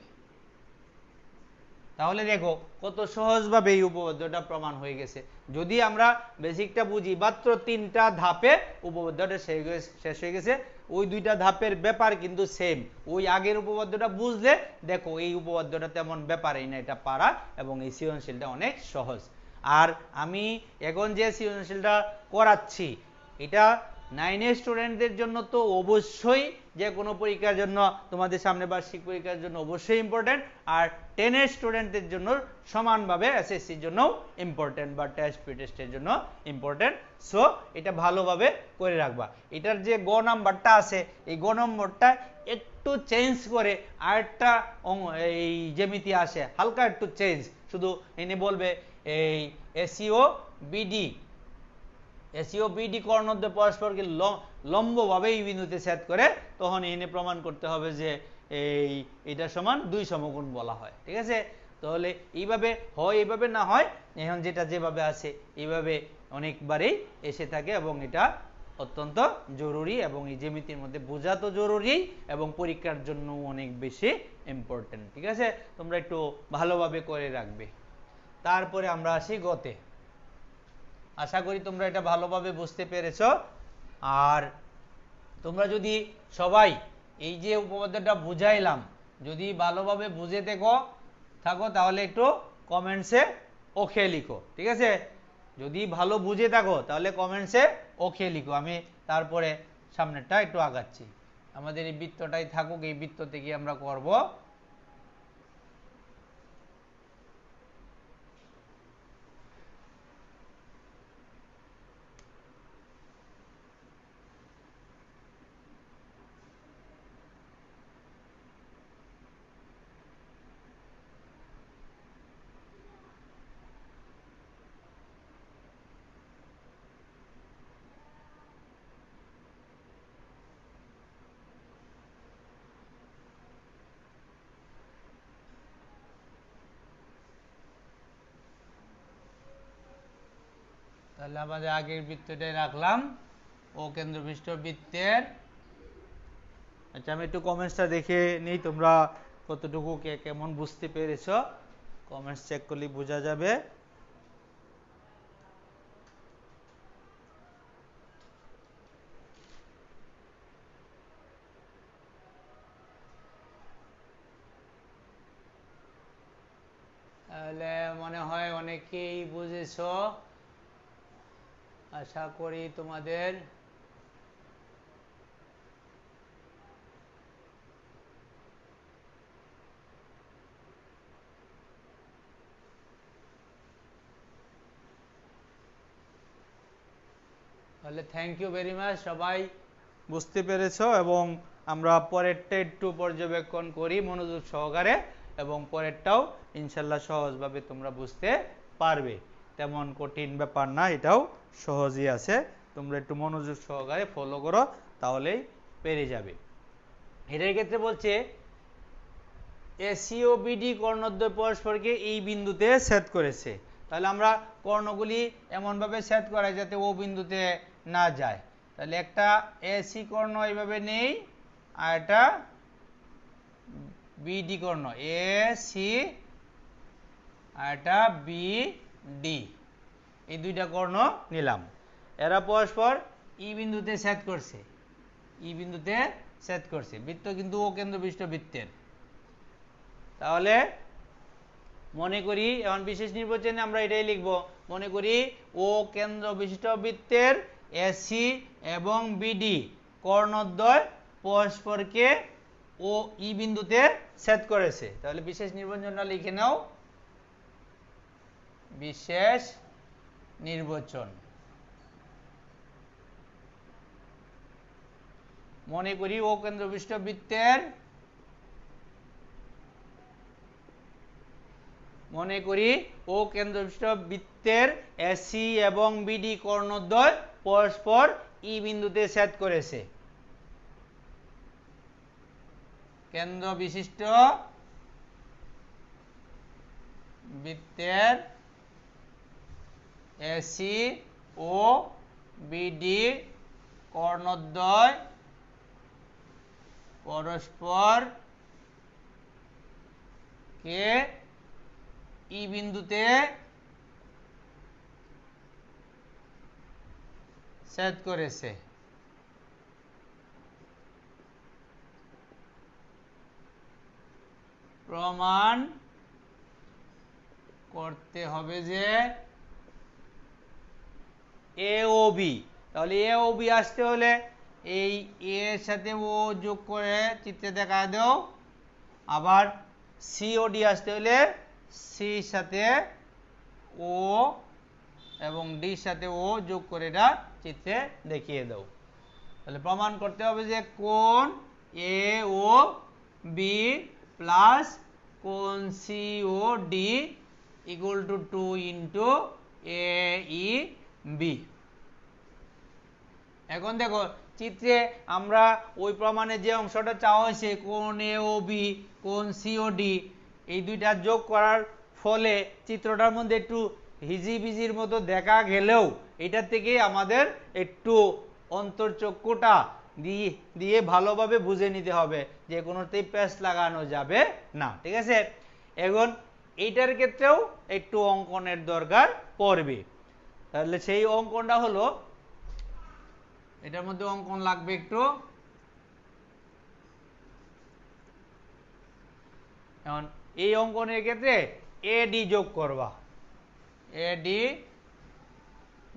তাহলে দেখো কত সহজভাবে এই উপপাদ্যটা প্রমাণ হয়ে গেছে। যদি আমরা বেসিকটা বুঝি, মাত্র 3টা ধাপে উপপাদ্যটা শেষ হয়ে গেছে। ওই 2টা ধাপের ব্যাপার কিন্তু সেম। ওই আগের উপপাদ্যটা বুঝলে দেখো এই উপপাদ্যটা তেমন ব্যাপারই না, এটা পারা এবং এই সৃজনশীলটা অনেক সহজ। আর আমি এখন যে সৃজনশীলটা করাচ্ছি এটা 9 স্টুডেন্টদের জন্য তো অবশ্যই, যে কোনো পরীক্ষার জন্য, তোমাদের সামনে বার্ষিক পরীক্ষার জন্য অবশ্যই ইম্পর্টেন্ট। আর 10 স্টুডেন্টদের জন্য সমানভাবে এসএসসির জন্য ইম্পর্টেন্ট বা টেস্ট প্রি-টেস্টের জন্য ইম্পর্টেন্ট। সো এটা ভালোভাবে করে রাখবা। এটার যে গ নাম্বারটা আছে এই গ নম্বরটা একটু চেঞ্জ করে আরেকটা এই জ্যামিতি আসে, হালকা একটু চেঞ্জ, শুধু এনে বলবে এই এসিও বিডি কর্ণদ্বয় পরস্পরকে লম্বভাবে এই বিন্দুতে ছেদ করে, তখন এনে প্রমাণ করতে হবে যে এটা সমান 2 সমকোণ বলা হয়। ঠিক আছে? তাহলে এইভাবে হয়, এইভাবে না হয়, এখন যেটা যেভাবে আছে এইভাবে অনেকবারই এসে থাকে এবং এটা অত্যন্ত জরুরি এবং এই জ্যামিতির মধ্যে বোঝা তো জরুরি এবং পরীক্ষার জন্য অনেক বেশি ইম্পর্টেন্ট। ঠিক আছে? তোমরা একটু ভালোভাবে করে রাখবে। তারপরে আমরা আসি গতে। আশা করি তোমরা এটা ভালোভাবে বুঝতে পেরেছ। আর তোমরা যদি সবাই এই যে উপপাদ্যটা বুঝাইলাম যদি ভালোভাবে বুঝে থাকো তাহলে একটু কমেন্টসে ওকে লিখো। ঠিক আছে? যদি ভালো বুঝে থাকো তাহলে কমেন্টসে ওকে লিখো। আমি তারপরে সামনেরটা একটু আগাচ্ছি। আমাদের এই বৃত্তটাই থাকুক, এই বৃত্ত থেকে আমরা করব। তাহলে আমাদের আগের বৃত্তটাই রাখলাম, ও কেন্দ্রবিষ্ট বৃত্তের। আচ্ছা, আমি একটু কমেন্টসটা দেখে নেই তোমরা কতটুকু কে কেমন বুঝতে পেরেছো। কমেন্টস চেক করলে বোঝা যাবে। তাহলে মনে হয় অনেকেই বুঝেছো, আশা করি তোমাদের তাহলে থ্যাংক ইউ ভেরি মাচ, সবাই বুঝতে পেরেছো। এবং আমরা পরেরটা একটু পর্যবেক্ষণ করি মনোযোগ সহকারে, এবং পরেরটাও ইনশাল্লাহ সহজভাবে তোমরা বুঝতে পারবে। তেমন কঠিন ব্যাপার না, এটাও সহজই আছে। তোমরা একটু মনোযোগ সহকারে ফলো করো তাহলেই পেরে যাবে। এটার ক্ষেত্রে বলছে এসি ও বিডি কর্ণদ্বয় পরস্পরকে এই বিন্দুতে ছেদ করেছে। তাহলে আমরা কর্ণগুলি এমনভাবে ছেদ করাই যাতে ও বিন্দুতে না যায়। তাহলে একটা এসি কর্ণ এইভাবে নেই, আর একটা বিডি কর্ণ, এসি আর একটা বিডি, এই দুইটা কর্ণ নিলাম। এরা পরস্পর ই বিন্দুতে ছেদ করছে, ই বিন্দুতে ছেদ করছে। বৃত্ত কিন্তু ও কেন্দ্রবিষ্ট বৃত্তের। তাহলে মনে করি এখন বিশেষ নির্বাচনে আমরা এটাই লিখব, মনে করি ও কেন্দ্র বিশিষ্ট বৃত্তের এসি এবং বিডি কর্ণদ্বয় পরস্পরকে ও ই বিন্দুতে ছেদ করেছে। তাহলে বিশেষ নির্বাচনটা লিখে নাও, বিশেষ নির্বাচন। মনে করি ও কেন্দ্র বিশিষ্ট বৃত্তের এসি এবং বিডি কর্ণদ্বয় পরস্পর ই বিন্দুতে ছেদ করেছে। কেন্দ্র বিশিষ্ট বৃত্তের এসি ও বিডি কর্ণদ্বয় পরস্পর কে ই বিন্দুতে ছেদ করেছে। প্রমাণ করতে হবে যে এ ও বি, তাহলে এ ও বি আসতে হলে এই এ এর সাথে ও যোগ করে চিত্রে দেখা দাও, আবার সি ও ডি আসতে হলে সির সাথে ও এবং ডির সাথে ও যোগ করে এটা চিত্রে দেখিয়ে দাও। তাহলে প্রমাণ করতে হবে যে কোণ এ ও বি প্লাস কোণ C O D equal to 2 into A E B. এখন দেখো চিত্রে আমরা ওই প্রমাণে যে অংশটা চাওয়া হয়েছে কোণ এ ও বি কোণ সি ও ডি এই দুইটা যোগ করার ফলে চিত্রটার মধ্যে একটু হিজিবিজির মতো দেখা গেলেও এটা থেকে আমাদের একটু অন্তর্চক্ষুটা দিয়ে ভালোভাবে বুঝে নিতে হবে, যে কোনোতেই পেঁচ লাগানো যাবে না। ঠিক আছে, এখন এইটার ক্ষেত্রেও একটু অঙ্কনের দরকার পড়বে। তাহলে সেই অঙ্কনটা হলো, এটার মধ্যে অঙ্কন লাগবে একটু। এখন এই অঙ্কনের ক্ষেত্রে এডি যোগ করবা, এডি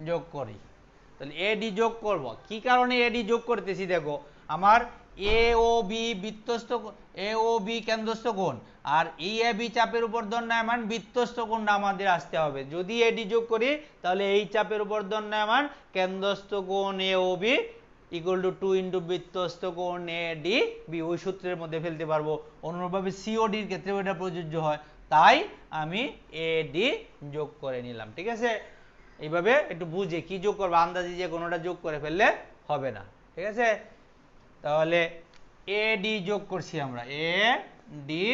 যোগ করি। তাহলে এডি যোগ করব, কি কারণে এডি যোগ করতেছি দেখো, আমার এ ও বি বৃত্তস্থ, এ ও বি কেন্দ্রস্থ কোণ আর ই এ বি চাপের উপর দণ্ডায়মান বৃত্তস্থ কোণটা আমাদের আসতে হবে। যদি এডি যোগ করি তাহলে এই চাপের উপর দণ্ডায়মান কেন্দ্রস্থ কোণ A O B equal to 2 into বৃত্তস্থ কোণ এ ডি বি, ওই সূত্রের মধ্যে ফেলতে পারবো। অনুরূপভাবে সিওডির ক্ষেত্রেও এটা প্রযোজ্য হয়, তাই আমি এডি যোগ করে নিলাম। ঠিক আছে, এইভাবে একটু বুঝে কি যোগ করবো, আন্দাজে যে কোনোটা যোগ করে ফেললে হবে না। ঠিক আছে, তাহলে এ ডি যোগ করছি আমরা, এ ডি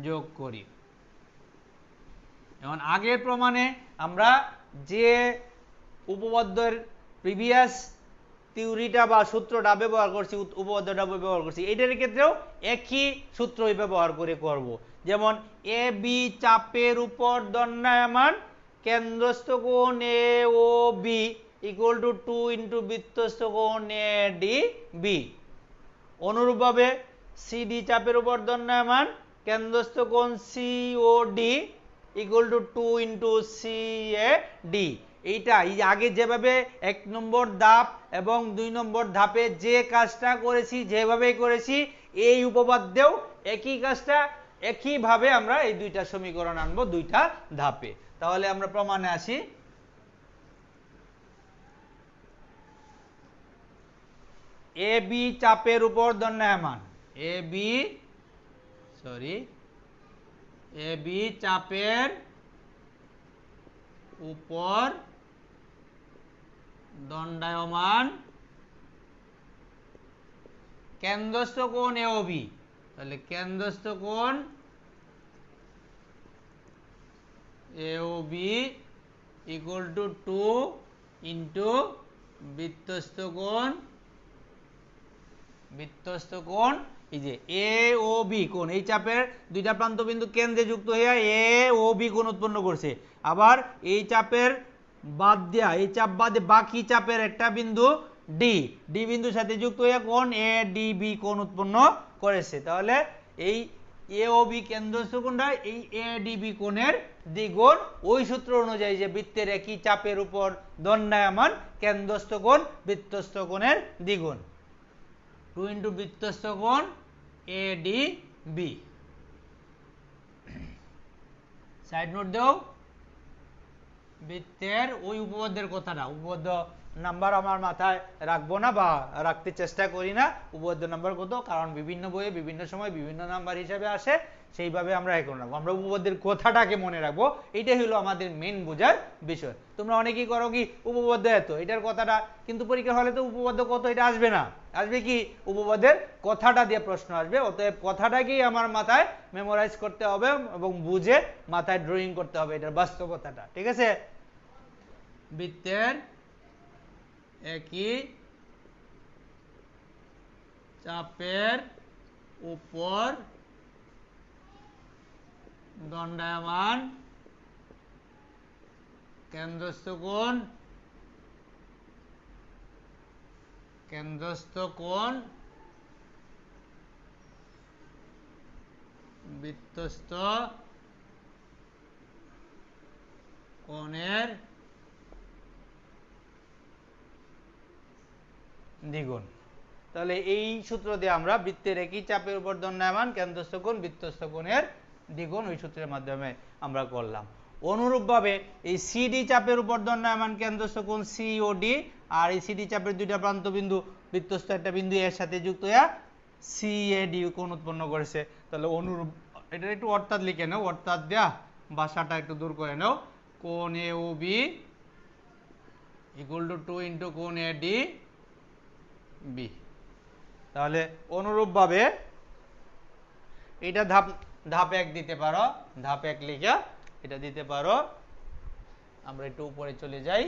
যোগ করি। এখন আগের প্রমাণে আমরা যে উপপাদ্যের প্রিভিয়াস থিওরিটা বা সূত্রটা ব্যবহার করছি, উপপাদ্যটা ব্যবহার করছি, এটার ক্ষেত্রেও একই সূত্রই ব্যবহার করে করব। যেমন এ বি চাপের উপর দণ্ডায়মান কেন্দ্রস্থ কোণ A O B equal to 2 into বৃত্তস্থ কোণ এ ডি বি। অনুরূপভাবে সিডি চাপের উপর দণ্ডায়মান কেন্দ্রস্থ কোণ C O D equal to 2 into C A D. এইটা এই আগে যেভাবে 1 নম্বর ধাপ এবং 2 নম্বর ধাপে যে কাজটা করেছি যেভাবেই করেছি, এই উপপাদ্যেও একই কাজটা একইভাবে আমরা এই দুইটা সমীকরণ আনবো দুইটা ধাপে। তাহলে আমরা প্রমাণে আসি। এ বি চাপের উপর দণ্ডায়মান, এ বি চাপের উপর দণ্ডায়মান কেন্দ্রস্থ কোণ এ ও বি। তাহলে কেন্দ্রস্থ কোণ A O B equal to 2 into বৃত্তস্থ কোণ এই যে এ ও বি কোণ, এই চাপের দুইটা প্রান্ত বিন্দু কেন্দ্রে যুক্ত হয়ে এ ও বি কোণ উৎপন্ন করছে। আবার এই চাপের বাদ দেয়া, এই চাপ বাদে বাকি চাপের একটা বিন্দু ডি বিন্দুর সাথে যুক্ত হয়ে কোণ এ ডি বি কোণ উৎপন্ন করেছে। তাহলে এই এ ও বি কেন্দ্রস্থ কোণটা এই এ ডি বি কোণের দ্বিগুণ, ওই সূত্র অনুযায়ী যে বৃত্তের একই চাপের উপর দণ্ডায়মান কেন্দ্রস্থ কোণ বৃত্তস্থ কোণের দ্বিগুণ, 2 ইন্টু বৃত্তস্থ কোণ A D B. Side note দাও, বৃত্তের ওই উপপাদ্যের কথাটা, উপপাদ্য নাম্বার আমার মাথায় রাখবো না বা রাখতে চেষ্টা করি না, উপপাদ্য নাম্বার কত, কারণ বিভিন্ন বইয়ে বিভিন্ন সময় বিভিন্ন নাম্বার হিসাবে আসে, সেইভাবে আমরা এখন রাখবো, আমরা উপপাদ্যের কথাটাকে মনে রাখবো, এইটাই হলো আমাদের মেন বোঝার বিষয়। তোমরা অনেকেই করো কি উপপাদ্য এত, এটার কথাটা, কিন্তু পরীক্ষা হলে তো উপপাদ্য কত এটা আসবে না, আসবে কি উপপাদ্যের কথাটা দিয়ে প্রশ্ন আসবে, অতএব কথাটাকেই আমার মাথায় মেমোরাইজ করতে হবে এবং বুঝে মাথায় ড্রয়িং করতে হবে এটার বাস্তবতাটা, ঠিক আছে। বৃত্তের একই চাপের উপর দণ্ডায়মান কেন্দ্রস্থ কোণ বৃত্তস্থ কোণের দ্বিগুণ। তাহলে এই সূত্র দিয়ে আমরা বৃত্তের একই চাপের উপর দণ্ডায়মান কেন্দ্রস্থ কোণ বৃত্তস্থ কোণের দ্বিগুণ ওই সূত্রের মাধ্যমে আমরা করলাম। অনুরূপভাবে এই সিডি চাপের উপর দণ্ডায়মান কেন্দ্রস্থ কোণ সিওডি, আর এই সিডি চাপের দুইটা প্রান্ত বিন্দু বৃত্তস্থ একটা বিন্দু এর সাথে যুক্ত হয়ে সিএডি কোণ উৎপন্ন করেছে। তাহলে অনুরূপ, এটা একটু অর্থাৎ লিখে নাও, অর্থাৎ দেয়া ভাষাটা একটু দূর করে নাও, কোণ A O B equal to 2 into কোণ এ ডি বি। তাহলে অনুরূপভাবে এটা ধাপ 1 দিতে পারো, ধাপ 1 লিখে এটা দিতে পারো। আমরা একটু উপরে চলে যাই,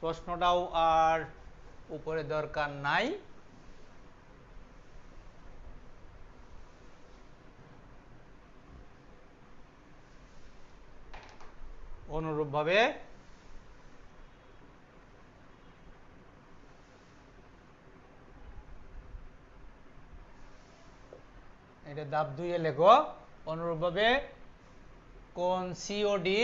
প্রশ্নটাও আর উপরে দরকার নাই। অনুরূপভাবে এটা ধাপ 2 এ লেখো, অনুরূপভাবে কোণ COD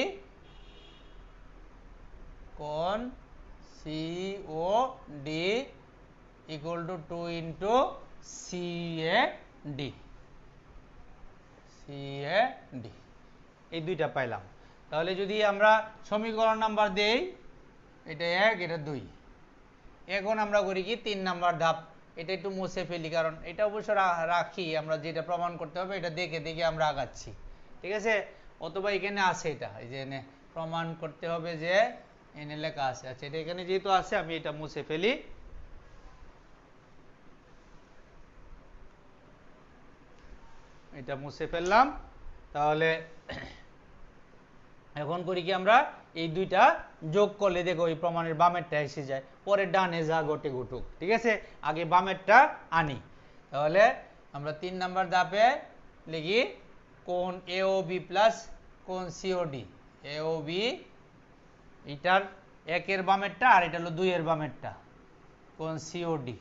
equal to 2 into CAD, এই দুইটা পাইলাম। তাহলে যদি আমরা সমীকরণ নাম্বার দেই, এটা 1 এটা 2, এখন আমরা করি কি 3 নাম্বার ধাপ, এটা একটু মুছে ফেলি, কারণ এটা অবশ্য রাখি, আমরা যেটা প্রমাণ করতে হবে এটা দেখে দেখে আমরা আগাচ্ছি, ঠিক আছে। অথবা এখানে আছে, এটা এই যে এনে প্রমাণ করতে হবে যে এনে লেখা আছে, আচ্ছা এটা এখানে যেহেতু আছে আমি এটা মুছে ফেলি। এটা মুছে ফেললাম। তাহলে এখন করি কি, আমরা এই দুইটা যোগ করলে দেখো এই প্রমাণের বামেরটা এসে যায়, পরে ডানে যা ঘটে ঘটুক, ঠিক আছে, আগে বামেরটা আনি। তাহলে আমরা 3 নাম্বার ধাপে লিখি কোণ এওবি প্লাস কোণ সিওডি, এওবি এটার 1 এর বামেরটা আর এটা হলো 2 এর বামেরটা, কোণ সিওডি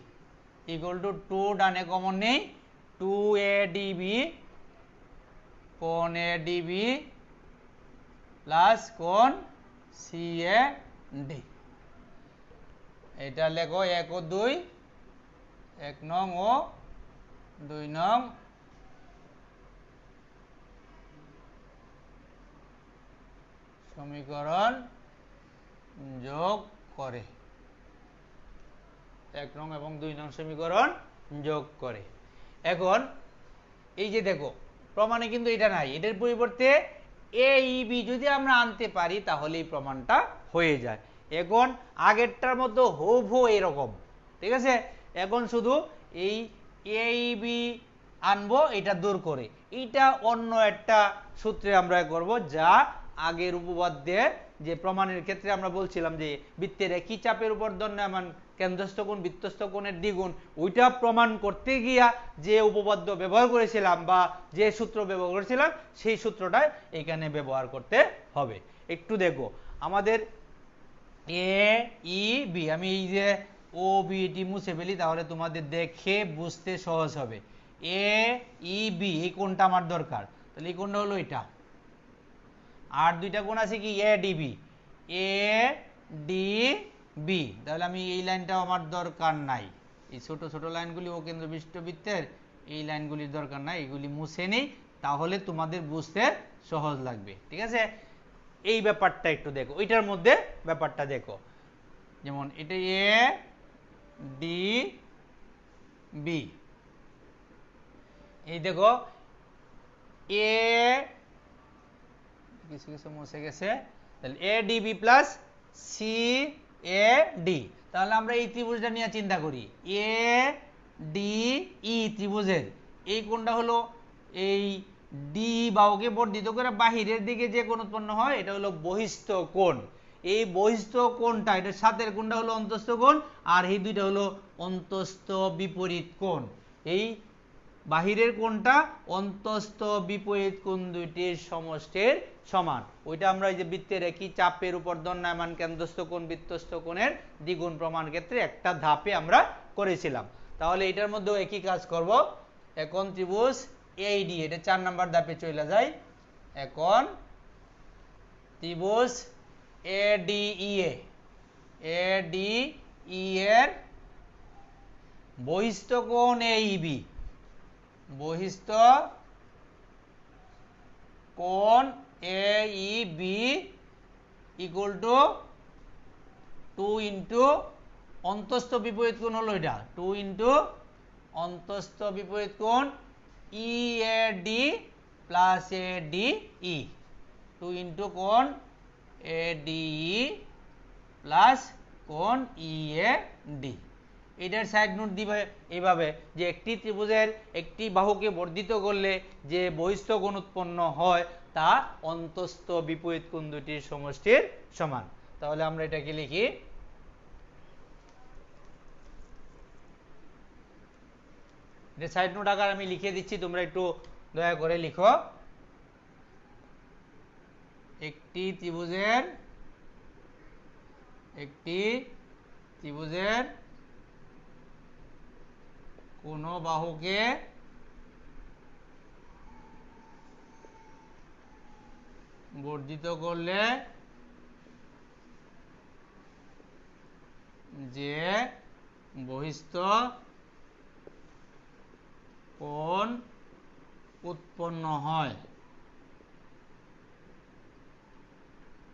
ইকুয়াল টু 2 ডানে কমন নেই, 2 এডিবি কোণ এডিবি প্লাস কোণ সিএডি। এটা লেখো 1 ও 2, 1 নং ও 2 নং সমীকরণ যোগ করে, 1 নং এবং 2 নং সমীকরণ যোগ করে। এখন এই যে দেখো প্রমাণে কিন্তু এটা নাই, এটার পরিবর্তে এ ই বি যদি আমরা আনতে পারি তাহলে এই প্রমাণটা হয়ে যায়। এখন আগেরটার মতো হুবহু এরকম, ঠিক আছে। এখন শুধু এই এ ই বি আনবো, এটা দূর করে এইটা অন্য একটা সূত্রে আমরা করব, যা আগের উপপাদ্যে যে প্রমাণের ক্ষেত্রে আমরা বলছিলাম যে বৃত্তের একই চাপের উপর দণ্ডায়মান কেন্দ্রস্থ কোণ বৃত্তস্থ কোণের দ্বিগুণ, ওইটা প্রমাণ করতে গিয়া যে উপপাদ্য ব্যবহার করেছিলাম বা যে সূত্র ব্যবহার করেছিলাম সেই সূত্রটাই এখানে ব্যবহার করতে হবে। একটু দেখো আমাদের এ ই বি, আমি এই যে ও বি এটি মুছে ফেলি, তাহলে তোমাদের দেখে বুঝতে সহজ হবে। এ ই বি এই কোণটা আমার দরকার, তাহলে এই কোণটা হলো এটা। আর দুইটা কোণ আছে কি A D B, A D B, তাহলে আমি এই লাইনটাও আমার দরকার নাই। এই ছোট ছোট লাইনগুলি ও কেন্দ্র বিশিষ্ট বৃত্তের এই লাইনগুলির দরকার নাই, এগুলি মুছে নেই, তাহলে তোমাদের বুঝতে সহজ লাগবে। ঠিক আছে, এই ব্যাপারটা একটু দেখো, ওইটার মধ্যে ব্যাপারটা দেখো, যেমন এটা এ ডি বি, এই দেখো এ কিছু কিছু মুছে গেছে, তাহলে A D B plus C A D, তাহলে আমরা এই ত্রিভুজটা নিয়ে চিন্তা করি। এ ডি ই ত্রিভুজের এই কোণটা হলো এই ডি বাহুকে বর্ধিত করে বাহিরের দিকে যে কোণ উৎপন্ন হয় এটা হলো বহিস্থ কোণ। এই বহিস্থ কোণটা, এটার সাথের কোণটা হলো অন্তস্থ কোণ, আর এই দুইটা হলো অন্তস্থ বিপরীত কোণ। এই বাহিরের কোণটা অন্তস্থ বিপরীত কোণ দুইটির সমষ্টির সমান। ওইটা আমরা এই যে বৃত্তের একই চাপের উপর দণ্ডায়মান কেন্দ্রস্থ কোণ বৃত্তস্থ কোণের দ্বিগুণ প্রমাণ ক্ষেত্রে একটা ধাপে আমরা করেছিলাম। তাহলে এটার মধ্যেও একই কাজ করব। এখন ত্রিভুজ এইডি, এটা 4 নাম্বার ধাপে চলে যায়। এখন ত্রিভুজ এডিই এর বহিস্থ কোণ এইবি, বহিস্থ কোণ এইবি ইকুয়াল টু 2 ইন্টু অন্তস্থ বিপরীত কোণ হলো এটা, 2 ইন্টু অন্তস্থ বিপরীত কোণ ইএডি প্লাস এডিই, 2 ইন্টু কোণ এডিই প্লাস কোণ ইএডি। এটার সাইড নোট দিবে এইভাবে যে একটি ত্রিভুজের একটি বাহুকে বর্ধিত করলে যে বহিস্থ কোণ উৎপন্ন হয় তা অন্তস্থ বিপরীত কোণ দুটির সমষ্টির সমান। তাহলে আমরা এটাকে লিখি, এটা সাইড নোট আকার আমি লিখে দিচ্ছি, তোমরা একটু দয়া করে লিখো। একটি ত্রিভুজের কোন বাহুকে বর্ধিত করলে যে বহিস্থ কোণ উৎপন্ন হয়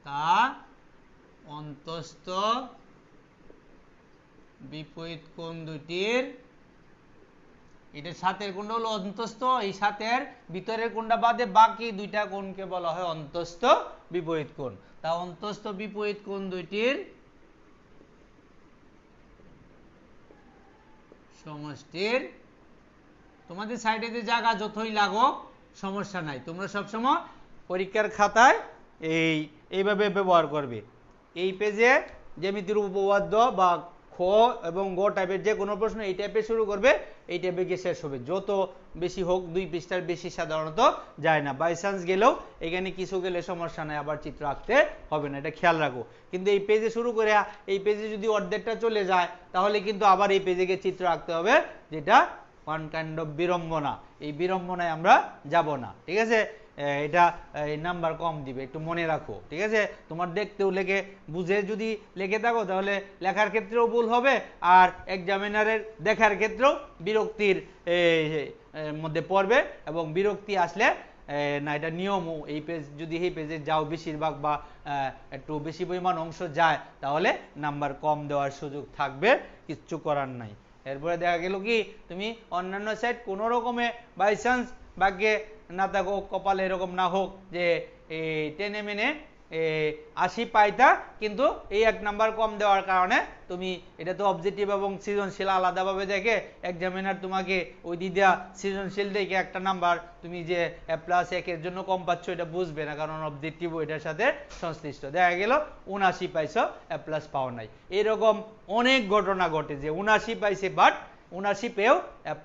তা অন্তস্থ বিপরীত কোণ দুটির, এটার সাথের কোণটা হলো অন্তস্থ, এই সাথের ভিতরের কোণটা বাদে বাকি দুইটা কোণকে বলা হয় অন্তস্থ বিপরীত কোণ। তা অন্তস্থ বিপরীত কোণ দুইটির সমষ্টির, তোমাদের সাইডে যে জায়গা যতই লাগুক সমস্যা নাই, তোমরা সবসময় পরীক্ষার খাতায় এইভাবে ব্যবহার করবে। এই পেজে জ্যামিতির উপপাদ্য বা খ এবং গ টাইপের যে কোনো প্রশ্ন এই টাইপের শুরু করবে, এই টাইপে গিয়ে শেষ হবে। যত বেশি হোক 2 পৃষ্ঠার বেশি সাধারণত যায় না, বাই চান্স গেলেও এখানে কিছু গেলে সমস্যা নাই, আবার চিত্র আঁকতে হবে না, এটা খেয়াল রাখো। কিন্তু এই পেজে শুরু করে এই পেজে যদি অর্ধেকটা চলে যায় তাহলে কিন্তু আবার এই পেজে গিয়ে চিত্র আঁকতে হবে, যেটা ওয়ান কাইন্ড অফ বিড়ম্বনা। এই বিড়ম্বনায় আমরা যাব না, ঠিক আছে? এটা নাম্বার কম দিবে, একটু মনে রাখো, ঠিক আছে? তোমার দেখতেও লেগে বুঝে যদি লেগে থাকো তাহলে লেখার ক্ষেত্রেও ভুল হবে, আর এক্সামিনারের দেখার ক্ষেত্রেও বিরক্তির মধ্যে পড়বে, এবং বিরক্তি আসলে না, এটা নিয়মও, এই পেজ যদি এই পেজে যাও বেশিরভাগ বা একটু বেশি পরিমাণ অংশ যায় তাহলে নাম্বার কম দেওয়ার সুযোগ থাকবে, কিচ্ছু করার নাই। এরপরে দেখা গেল কি তুমি অন্যান্য সাইড কোনো রকমে বাই চান্স ভাগ্যে না থাকো, কপালে এরকম না হোক যে টেনে মেনে 80 পাইতা, কিন্তু এই 1 নাম্বার কম দেওয়ার কারণে তুমি, এটা তো অবজেক্টিভ এবং সৃজনশীল আলাদাভাবে দেখে, এক্সামিনার তোমাকে ওই দিদা সৃজনশীল দেখে একটা নাম্বার তুমি যে +1 এর জন্য কম পাচ্ছ এটা বুঝবে না, কারণ অবজেক্টিভ এটার সাথে সংশ্লিষ্ট। দেখা গেল 79 পাইছো, প্লাস পাও নাই। এরকম অনেক ঘটনা ঘটে যে 79 পাইছে বাট 79 পেয়েও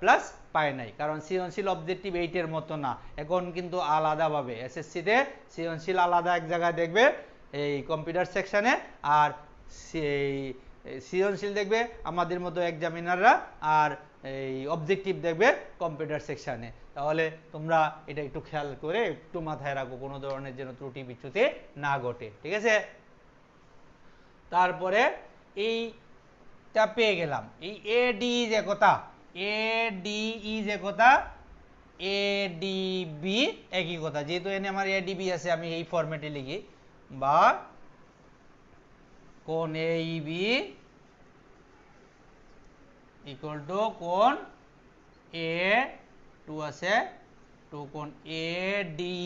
প্লাস পায় নাই, কারণ সৃজনশীল অবজেক্টিভ 8 এর মতো না। এখন কিন্তু আলাদাভাবে এসএসসিতে সৃজনশীল আলাদা এক জায়গায় দেখবে এই কম্পিউটার সেকশনে, আর সেই সৃজনশীল দেখবে আমাদের মতো এক্সামিনাররা, আর এই অবজেক্টিভ দেখবে কম্পিউটার সেকশানে। তাহলে তোমরা এটা একটু খেয়াল করে একটু মাথায় রাখো, কোনো ধরনের যেন ত্রুটি বিচ্যুতি না ঘটে, ঠিক আছে। তারপরে এইটা পেয়ে গেলাম, এই এডি ইজ একতা, এডি ইজ একতা, এডিবি একই কথা। যেহেতু এনে আমার এডিবি আছে, আমি এই ফরম্যাটে লিখি, বা কোণ এইবি ইকুয়াল টু কোণ এ টু আছে টু কোণ এডি,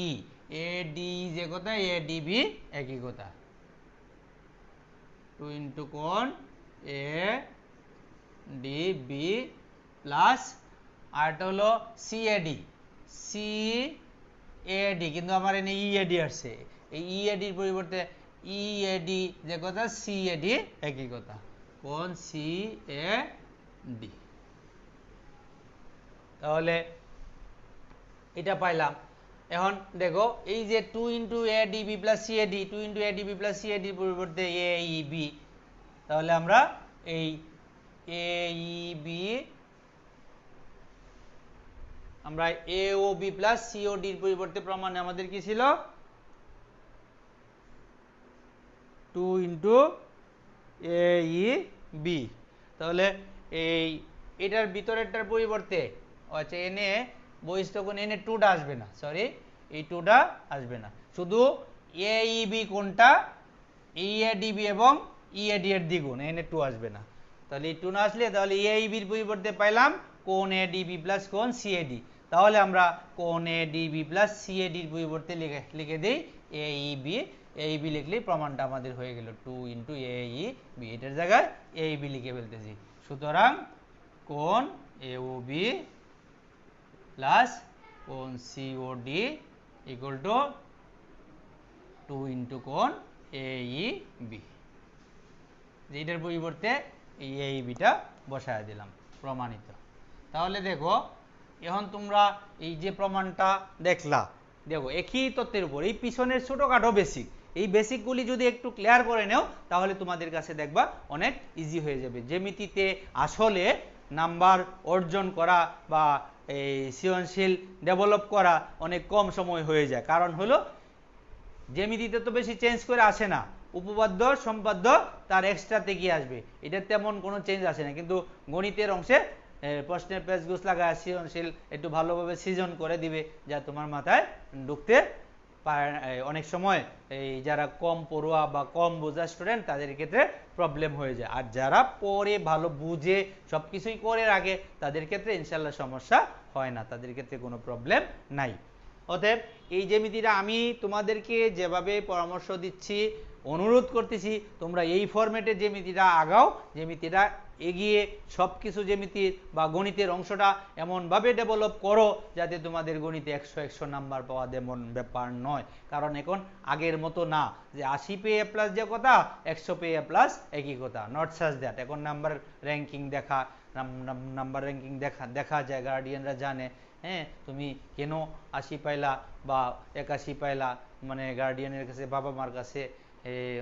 এডি যে কথা এডিবি একই কথা, 2 ইন্টু কোণ এ ডিবি প্লাস আরটা হলো সিএডি, সিএডি কিন্তু আমার এনে ইএডি আসছে, এই ইএডির পরিবর্তে ইএডি যে কথা সিএডি একই কথা, কোণ সিএডি। তাহলে এটা পাইলাম। এখন দেখো এই যে 2 into ADB plus CAD, 2 into ADB plus সিএডির পরিবর্তে এইবি, তাহলে আমরা এই এইবি আমরা এওবি প্লাস সিওডির পরিবর্তে প্রমাণে আমাদের কি ছিল 2 ইন্টু এইবি। তাহলে এটার ভিতরেরটার পরিবর্তে আচ্ছা এনে বহিষ্ঠ কোণ এনে 2টা আসবে না, সরি এই 2টা আসবে না, শুধু এইবি কোণটা ইএডিবি এবং ইএডি এর দ্বিগুণ, এনে 2 আসবে না। তাহলে এই 2 না আসলে তাহলে এইবির পরিবর্তে পাইলাম কোণ এডিবি প্লাস কোণ সিএডি। তাহলে আমরা কোণ এডিবি প্লাস সিএডির পরিবর্তে লিখে দিই এইবি, এইবি লিখলেই প্রমাণটা আমাদের হয়ে গেল 2 ইন্টু এইবি, এটার জায়গায় এইবি লিখে ফেলতেছি। সুতরাং কোণ এওবি প্লাস কোণ সিওডি ইকুয়াল টু 2 ইন্টু কোণ এইবি, এটার পরিবর্তে এই এইবিটা বসায় দিলাম, প্রমাণিত। তাহলে দেখো এখন তোমরা এই যে প্রমাণটা দেখলা, দেখো একই তত্ত্বের উপর এই পিছনের ছোটখাটো বেসিক, এই বেসিকগুলি যদি একটু ক্লিয়ার করে নেও তাহলে তোমাদের কাছে দেখবা অনেক ইজি হয়ে যাবে। জ্যামিতিতে আসলে নাম্বার অর্জন করা বা এই সৃজনশীল ডেভেলপ করা অনেক কম সময় হয়ে যায়, কারণ হলো জ্যামিতিতে তো বেশি চেঞ্জ করে আসে না, উপপাদ্য সম্পাদ্য তার এক্সট্রাতে কি আসবে, এটা তেমন কোনো চেঞ্জ আসে না। কিন্তু গণিতের অংশে প্রশ্নের পেজ গুছ লাগায় সৃজনশীল একটু ভালোভাবে সৃজন করে দিবে, যা তোমার মাথায় ঢুকতে পারে। অনেক সময় এই যারা কম পড়ুয়া বা কম বোঝা স্টুডেন্ট তাদের ক্ষেত্রে প্রবলেম হয়ে যায়, আর যারা পড়ে ভালো বুঝে সব কিছুই করে রাখে তাদের ক্ষেত্রে ইনশাল্লাহ সমস্যা হয় না, তাদের ক্ষেত্রে কোনো প্রবলেম নাই। অতএব এই জ্যামিতিটা আমি তোমাদেরকে যেভাবে পরামর্শ দিচ্ছি, অনুরোধ করতেছি তোমরা এই ফরম্যাটে জ্যামিতিটা আগাও, জ্যামিতিটা এগিয়ে সব কিছু জ্যামিতির বা গণিতের অংশটা এমনভাবে ডেভেলপ করো যাতে তোমাদের গণিতে 100 নাম্বার পাওয়া তেমন ব্যাপার নয়। কারণ এখন আগের মতো না যে 80 পেয়ে এ প্লাস যে কথা 100 পেয়ে এ প্লাস একই কথা, নট সাচ দ্যাট। এখন নাম্বার র্যাঙ্কিং দেখা যায়, গার্ডিয়ানরা জানে, হ্যাঁ তুমি কেন 80 পাইলা বা 81 পাইলা, মানে গার্ডিয়ানের কাছে বাবা মার কাছে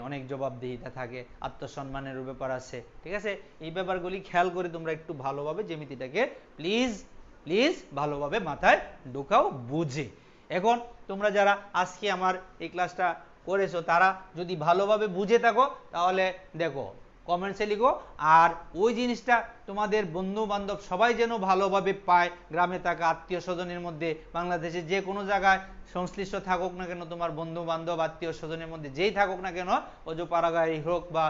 অনেক জবাবদিহিতা থাকে, আত্মসম্মানের ব্যাপার আছে, ঠিক আছে। এই ব্যাপারগুলি খেয়াল করে তোমরা একটু ভালোভাবে জ্যামিতিটাকে প্লিজ ভালোভাবে মাথায় ঢোকাও বুঝে। এখন তোমরা যারা আজকে আমার এই ক্লাসটা করেছো তারা যদি ভালোভাবে বুঝে থাকো তাহলে দেখো কমেন্টসে লিখো, আর ওই জিনিসটা তোমাদের বন্ধু বান্ধব সবাই যেন ভালোভাবে পায়। গ্রামে থাকা আত্মীয় স্বজনের মধ্যে, বাংলাদেশে যে কোনো জায়গায় সংশ্লিষ্ট থাকুক না কেন, তোমার বন্ধু বান্ধব আত্মীয় স্বজনের মধ্যে যেই থাকুক না কেন, ওজো পাড়াগাড়ি হোক বা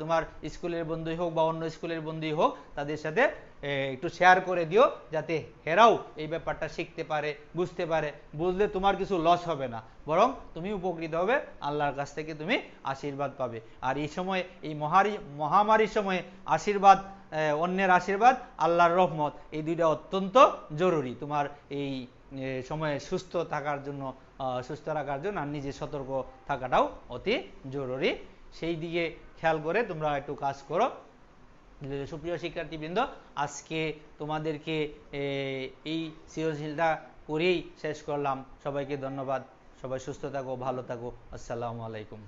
তোমার স্কুলের বন্ধুই হোক বা অন্য স্কুলের বন্ধুই হোক, তাদের সাথে একটু শেয়ার করে দিও যাতে হেরাও এই ব্যাপারটা শিখতে পারে, বুঝতে পারে। বুঝলে তোমার কিছু লস হবে না, বরং তুমি উপকৃত হবে, আল্লাহর কাছ থেকে তুমি আশীর্বাদ পাবে। আর এই সময় এই মহামারীর সময়ে আশীর্বাদ, অন্যের আশীর্বাদ, আল্লাহর রহমত, এই দুইটা অত্যন্ত জরুরি তোমার এই সময়ে সুস্থ থাকার জন্য, সুস্থ রাখার জন্য, আর নিজে সতর্ক থাকাটাও অতি জরুরি। সেই দিকে খেয়াল করে তোমরা একটু কাজ করো। সুপ্রিয় শিক্ষার্থীবৃন্দ, আজকে তোমাদেরকে এই সৃজনশীলটা করেই শেষ করলাম। সবাইকে ধন্যবাদ, সবাই সুস্থ থাকো, ভালো থাকো, আসসালামু আলাইকুম।